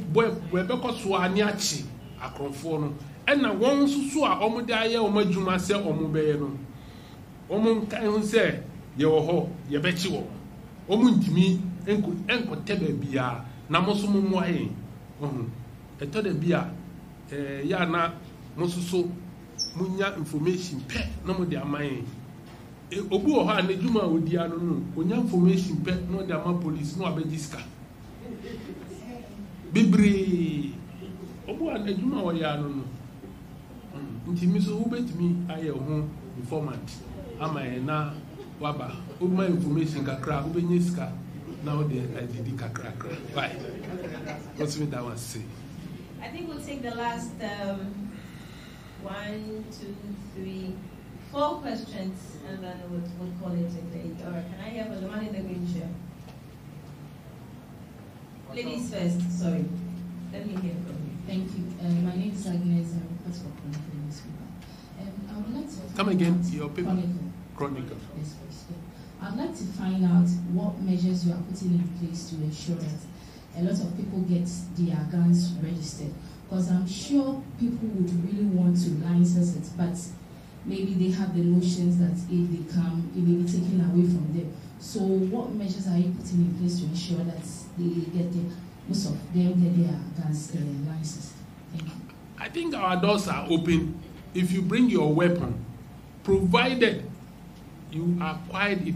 koso ani achi akronfo no ena won susu a omo de aye omo adwuma se omo be ye no omo nkan hu se ye wo ho ye be chi wo omo ntimi enko tebe bia na moso mo aye eto de bia ya na mosusu munya information pe na mo de amaye Obu oha na juma odi anu no onya information pe no de ama police no abejiska bibri obu an juma wo ya anu no nti mi so wo betimi aye ho informant ama na waba wo ma information kakra wo benyiska na wo de ididi kakra why what's me that one say? I think we'll take the last 1, 2, 3, 4 questions, and then we'll call it a day. All right, can I hear from the man in the green chair? Ladies first, sorry. Let me hear from you. Thank you. My name is Agnes. I request for Chronicle newspaper. I would like to come again. Your paper. Chronicle. Yes, please. I'd like to find out what measures you are putting in place to ensure that a lot of people get their guns registered. Because I'm sure people would really want to license it, but maybe they have the notions that if they come, it may be taken away from them. So what measures are you putting in place to ensure that they get most of them get their guns licensed? Thank you. I think our doors are open. If you bring your weapon, provided you acquired it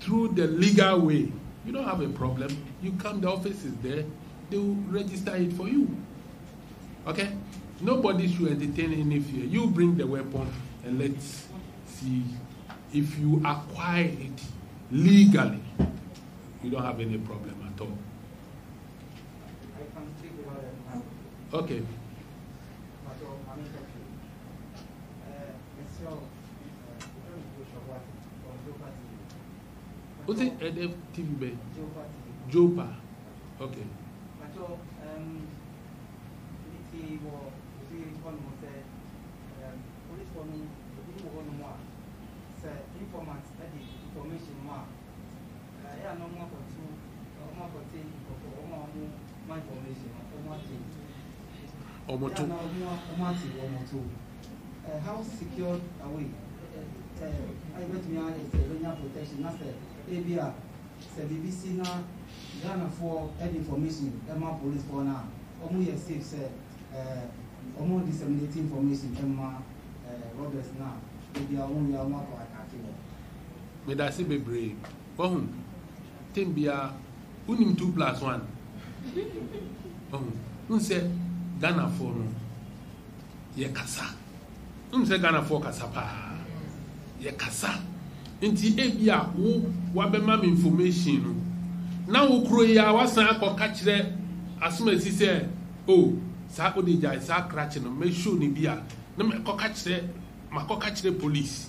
through the legal way, you don't have a problem. You come, the office is there. They will register it for you. Okay? Nobody should entertain any fear. You bring the weapon and let's see if you acquire it legally. You don't have any problem at all. I can speak about it. Okay. What's it? TV? Jopa. Okay. How secured are we? I bet me on protection. That's the ABR. The BBC now, Ghana for information, Emma police for now. Almost safe said, almost disseminating information, Emma Roberts now. Maybe I won't be able to attack you. May I say, be brave? Oh, Timbia, unim 2+1. Oh, say Ghana for no. Ye kasa. Say Ghana for kasapa. Ye kasa. Inti ebia wo wabema information no na wo kro ya wasan akoka kire asomasi se oh sa odija sa krache no me show ni bia na me akoka kire makoka kire police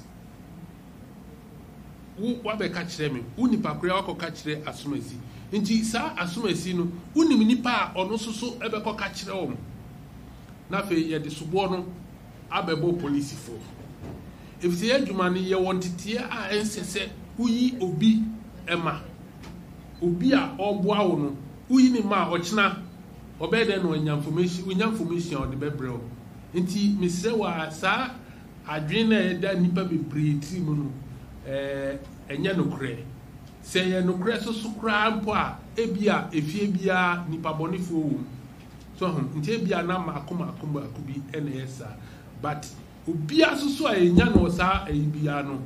wo wabeka kire me unipa kro ya akoka kire asomasi inti sa asomasi no unim nipa ono soso ebekoka kire wo na fe ye de subo no abebo police for. If the edumani ye wanted here a ensese uyi obi ema obi a oboa wo no uyi ni ma ochina obede no nya information on the bebrel nti mesre wa sa adwen na eda nipa bebre ti mu no enya no kre se ye no kre so kra mpo a ebia efie bia nipa bonifo wo so nti ebia na makoma akubi ene esa but obia soso a enya no sa ebia no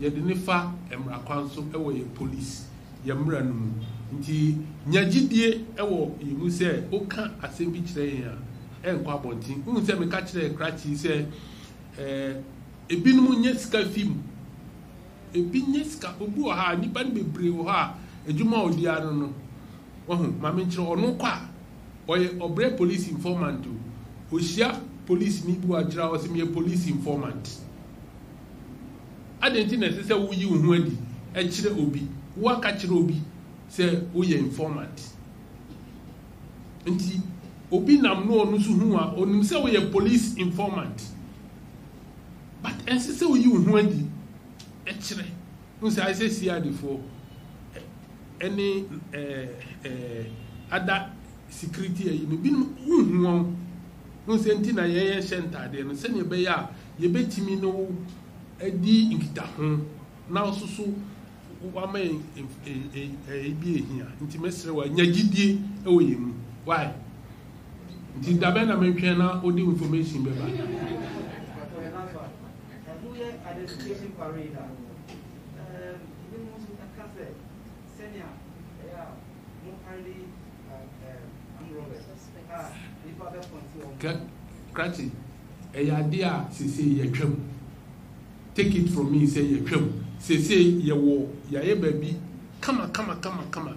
ye de ne fa emra kwanso ewo ye police ye mra no mu nti nyagidie ewo yimu se oka asem bi kire yen a enko abontin hu se me ka kire krachi se ebinum nye sika film ebi nye sika obu ha nipa ne bebre wo ha ejuma odi ano no wo hu ma me kire ono kwa oye obre police informant o hia police ni bu ajira o se me police informant adenti na se wo yi hu adi e kire obi wo ka kire obi se wo ye informant nti obi nam no onu so hu a onim se wo ye police informant but ense se wo yi hu adi e kire no se I say CID4 any other security yi no bi hu no se nti na ye shenta de no se ne be ya ye betimi no edi nkita ho na ososo wa ma bi ehia nti mesre wa nyagidie e wo yemu why nti dabe na mentwe na odi information be ba identification parade. Even most of the cafe, senior, more highly, I'm Robert. If other points. Cratchy, a idea, say ye trim. Take it from me, say ye trim. Say ye wo, ya baby. Come on,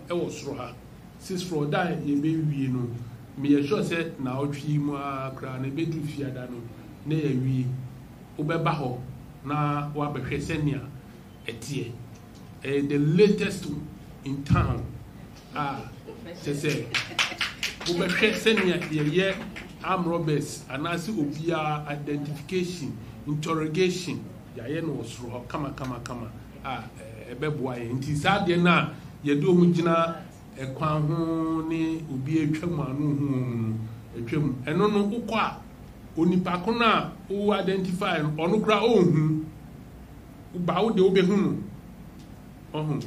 I was roha. Sis for die, ye baby, you know. Me a sure said now, tree more crown a bit to fear dano. Nay, we Ubebaho, na Wabe Senia, etie. The latest in town. Say, Ube Senia, ye arm robbers, and as Ubia identification, interrogation. Yayen was roha, come. Ebeboy nti saa de na ye do mu gina ekwan ho ne obi atwam anu hu atwam eno no ukọ a onipa ko na o identify ono kra o hu ba wo de obehu no ohun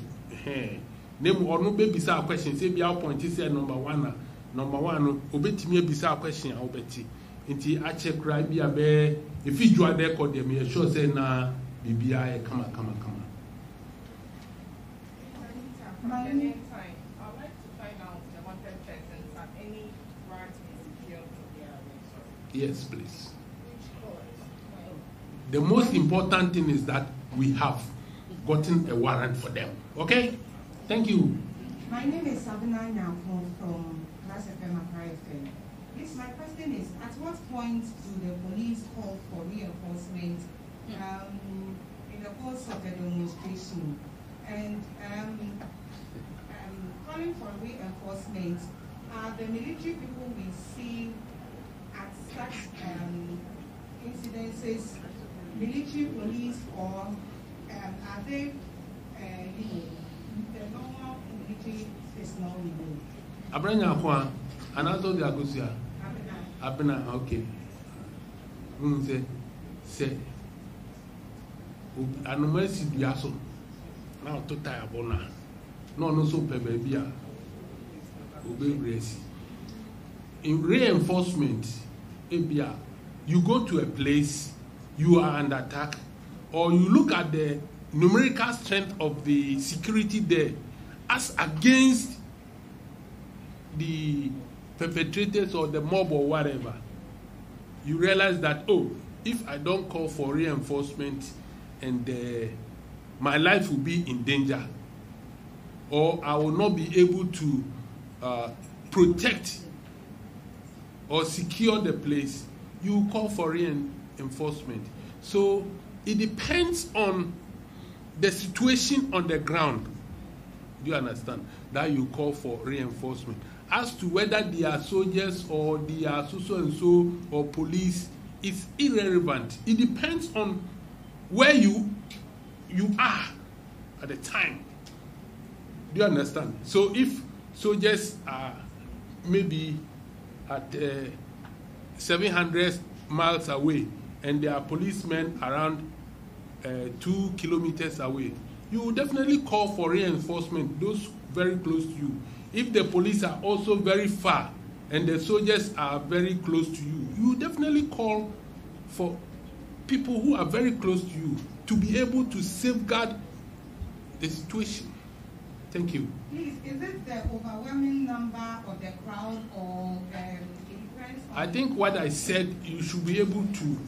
name ono be bisa question say bia point say number 1 no obetimi abisa question a obeti nti a check right bia be if you are there call them you sure say na bibia e kama From the meantime, I'd like to find out the wanted persons have any right to secure their arrest. Yes, please. The most important thing is that we have gotten a warrant for them. Okay? Thank you. My name is Sabina Nyampo from Class FM and FM. Yes, my question is, at what point do the police call for reinforcement in the course of the demonstration? And calling for reinforcement, are the military people we see at such incidences military police, or are they the normal military personnel we know? Abranya Kwa, another the Agusia. Abena, okay. Say, anomaly biaso. Now to tie abona. No so baby. Obey race. In reinforcement, Abia, you go to a place, you are under attack, or you look at the numerical strength of the security there as against the perpetrators or the mob or whatever. You realize that, oh, if I don't call for reinforcement and my life will be in danger, or I will not be able to protect or secure the place, you call for reinforcement. So it depends on the situation on the ground. Do you understand? That you call for reinforcement. As to whether they are soldiers or they are so and so or police, it's irrelevant. It depends on where you are at the time. Do you understand? So if soldiers are maybe at 700 miles away and there are policemen around 2 kilometers away, you will definitely call for reinforcement, those very close to you. If the police are also very far and the soldiers are very close to you, you will definitely call for people who are very close to you to be able to safeguard the situation. Thank you. Please, is it the overwhelming number of the crowd, or it depends on... I think what I said, you should be able to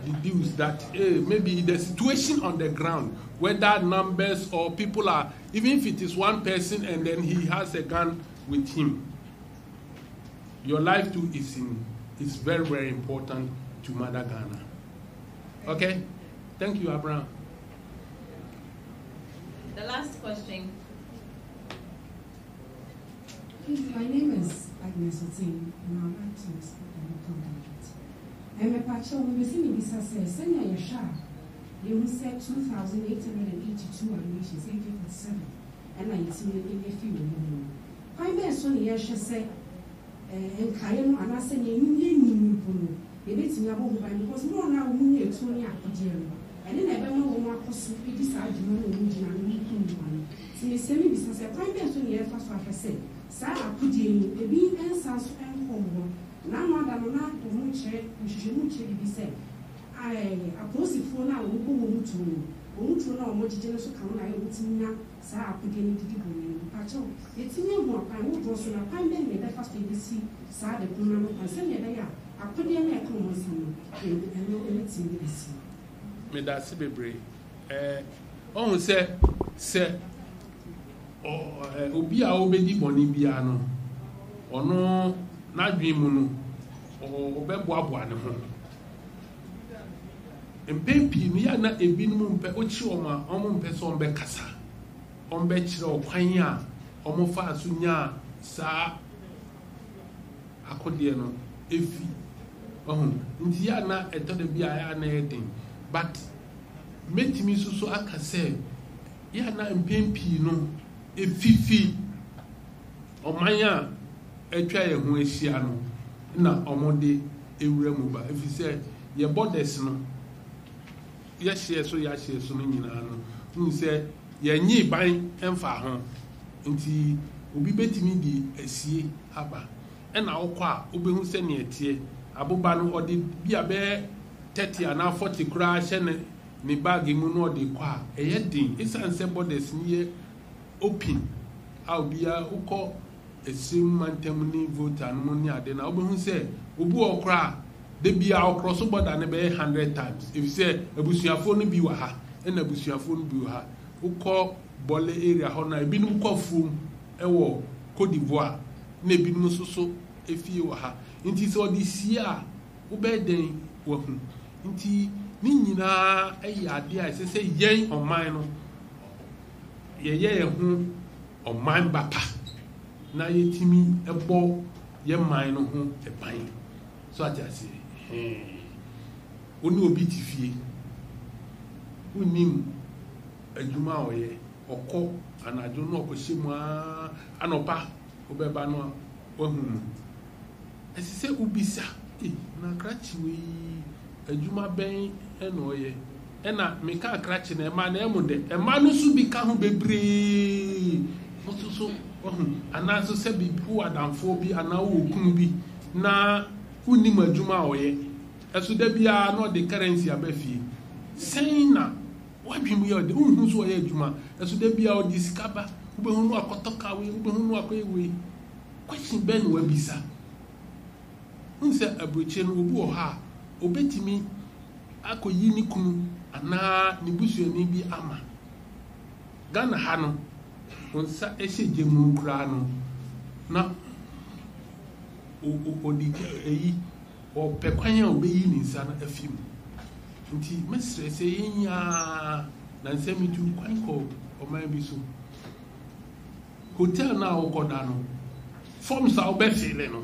deduce that maybe the situation on the ground, whether numbers or people are, even if it is one person and then he has a gun with him, your life too is very, very important to Mother Ghana. Okay? Thank you, Abraham. The last question. My name is Agnes Otin, and I'm acting as a candidate. I'm a patch of the same says, Senya Yasha, you said 2,882 animations, 1847, and 19 in a few million. I may soon Yasha say, and Kayan and I say, you it is me about because more now we are Tony Apodium. I didn't ever know what was to decide to know one. So you say me because I find that soon, yes, what I said. Sarah put in a being and sans and home. Now, Madame, not to much, we should much be said. apolisifoɔ no a wɔbɔ wɔn tuo no na wɔn gyegye no so ka ho na ayɛ wɔtumi nya saa akodeɛ no didi bɔ wɔn mu pakyɛw yɛtumi ehu akwan wɔdɔ so na kwan bɛn na yɛbɛfa so yɛbɛsi saa de kuna no kwan sɛnea ɛbɛyɛ a akodeɛ no ɛka wɔn nsa no ɛno ɛbɛtumi bɛsi. Medase bebree ɔhun sɛ obi a ɔbɛdi bɔnne biara no ɔno n'adwene mu no ɔbɛboaboa ne ho. Mpɛn pii no yɛ na ebinom mpɛ ɔkyi wɔn a wɔn mpɛ sɛ wɔn bɛkasa wɔn bɛkyerɛ ɔkwan a wɔn fa so nya saa akodeɛ no efi ɔho nti yɛ na ɛtɔ da bi a yɛ na yɛ den but mɛtumi soso aka sɛ yɛ na mpɛn pii no efifi ɔman a atwa yɛn ho ahyia no na wɔn de ewura mu ba efi sɛ yɛ borders no. Yɛhyɛ so no nyinaa no hu sɛ yɛnyi ban mfa ho nti obi bɛtumi di asie aba ɛna wokɔ a wobɛhu sɛ neɛ teɛ aboba no ɔde bi a bɛyɛ 30 anaa 40 koraa hyɛ ne baage mu no ɔde kɔ a ɛyɛ den ɛsiane sɛ borders no yɛ open a obiara wokɔ esiem mantam ne voter no mu ne ade na wobɛhu sɛ obi wɔ koraa de bia okro so border ne be 100 times if say abusuafo no bi wa ha na abusuafo no bi wa ha ukọ bole area ho na ebinum kọ fum ewo Côte d'Ivoire na ebinum soso efie wa ha nti so di sia a wo be den wa hu nti ni nyina eya ade a sese yen oman no ye hu oman bapa na yetimi ebo ye man no ho eban so atase oni obi ti fie unim adwuma oyɛ ɔkɔ anadwo no ɔkɔhyɛ mu anopa obɛba no wahu ɛsɛ sɛ ubisa na krachi wei adwuma bɛn ɛna ɔyɛ ɛna meka krachi na ɛma na ɛmo de ɛma no so bi ka ho bebree mososo wahu anaso sɛ bi wo adamfo bi ana wo okunu bi na unim adwuma oyɛ ɛso da bia no de currency abafie sɛn na wadwemu yɛ de unhu so oyɛ adwuma ɛso da bia o de sikaba wobɛhu no akɔtɔka we wobɛhu no akɔyɛ question bɛn no wabisa unse abroche no obu wɔ ha obetimi akɔyi ni kunu ana ne busuani bi ama Ghana ha no onsa ɛhyɛ gyemu kura no na odi eyi o pekwan a obeyi ni nsa na afim nti mesre se yenya na nsemi tu kwan ko o man bi so hotel na o koda no forms a obefile no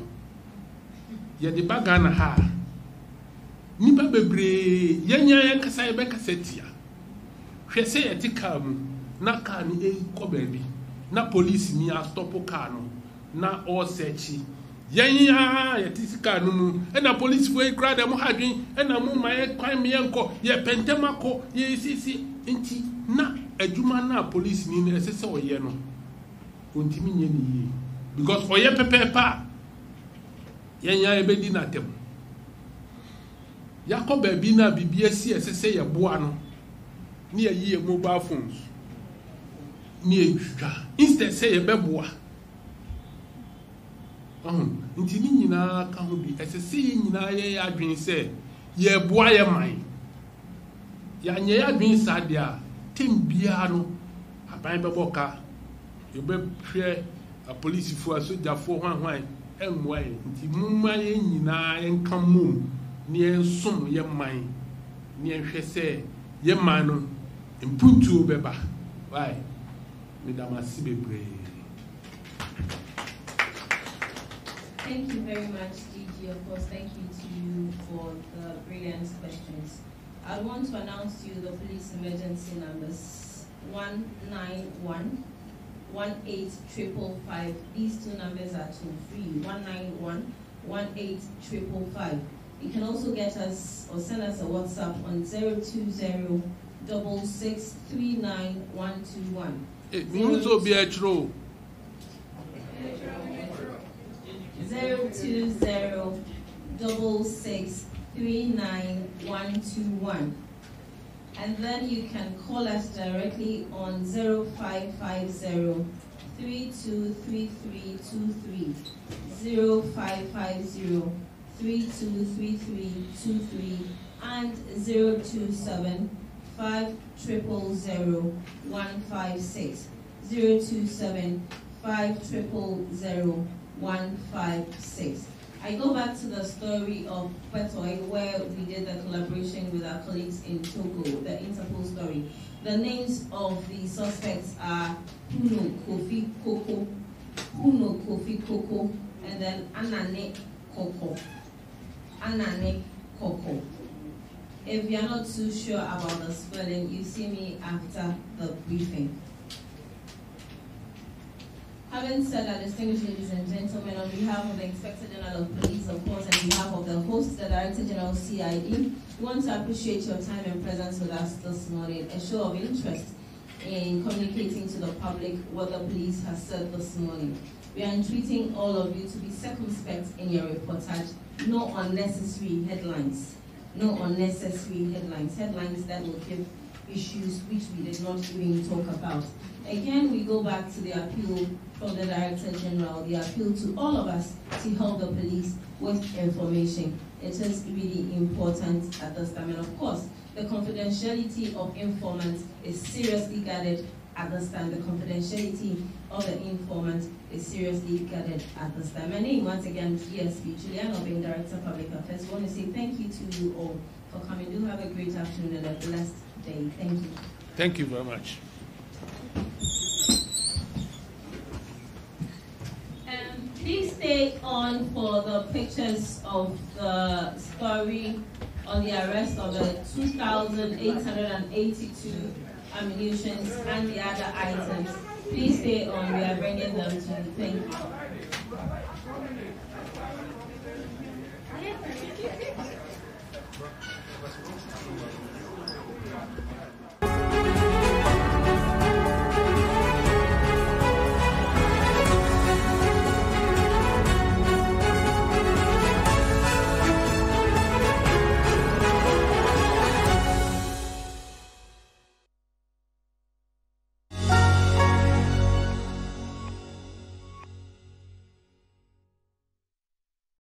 ye de baga na ha nipa bebre yenya ye kasa ye be kasa tia hwese ye tika mu na ka ni e ko ba bi na police ni a stop car no na o search yenya yetisika no mu na police fo ekra dem hadwen na mu ma ye kwan me enko ye pentemako ye sisi nti na adwuma na police ni na sese oye no ontimi nye ni because oye pepepa yenya e bedi na tem yakoba bi na bibia si sese ye boa no ni ye mobile phones ni etwa instead say ye beboa nti ni nyina ka ho bi esese nyina ye adwen se ye boa ye man ya nye adwen sa dia tem bia no aban beboka ye be hwe a police fo a soldier fo hwan enwa ye nti mumma ye nyina ye nka mum ni ensom ye man ni enhwe se ye man no impuntu beba why medama sibebre. Thank you very much, DG. Of course, thank you to you for the brilliant questions. I want to announce to you the police emergency numbers 191 18555. These two numbers are toll free. 191 18555. You can also get us or send us a WhatsApp on 020 6639 121. It means to be a true. 020 6639 39121. And then you can call us directly on 0550 323323, 0550 323323, and 027 5000156, 027 5000156. I go back to the story of Petoy, where we did the collaboration with our colleagues in Togo, the Interpol story. The names of the suspects are Puno Kofi Koko, and then Anane Koko. Anane Koko. If you're not too sure about the spelling, you see me after the briefing. Having said that, distinguished ladies and gentlemen, on behalf of the Inspector General of Police, of course, on behalf of the host, the Director General CID, we want to appreciate your time and presence with us this morning, a show of interest in communicating to the public what the police has said this morning. We are entreating all of you to be circumspect in your reportage. No unnecessary headlines. No unnecessary headlines. Headlines that will give issues which we did not even talk about. Again, we go back to the appeal from the Director General, the appeal to all of us to help the police with information. It is really important at this time. And of course, the confidentiality of informants is seriously guarded at this time. The confidentiality of the informant is seriously guarded at this time. My name, once again, is DSP Juliana, being Director of Public Affairs. I want to say thank you to you all for coming. Do have a great afternoon and a blessed day. Thank you. Thank you very much. Please stay on for the pictures of the story on the arrest of the 2,882 ammunitions and the other items. Please stay on. We are bringing them to you. Thank you.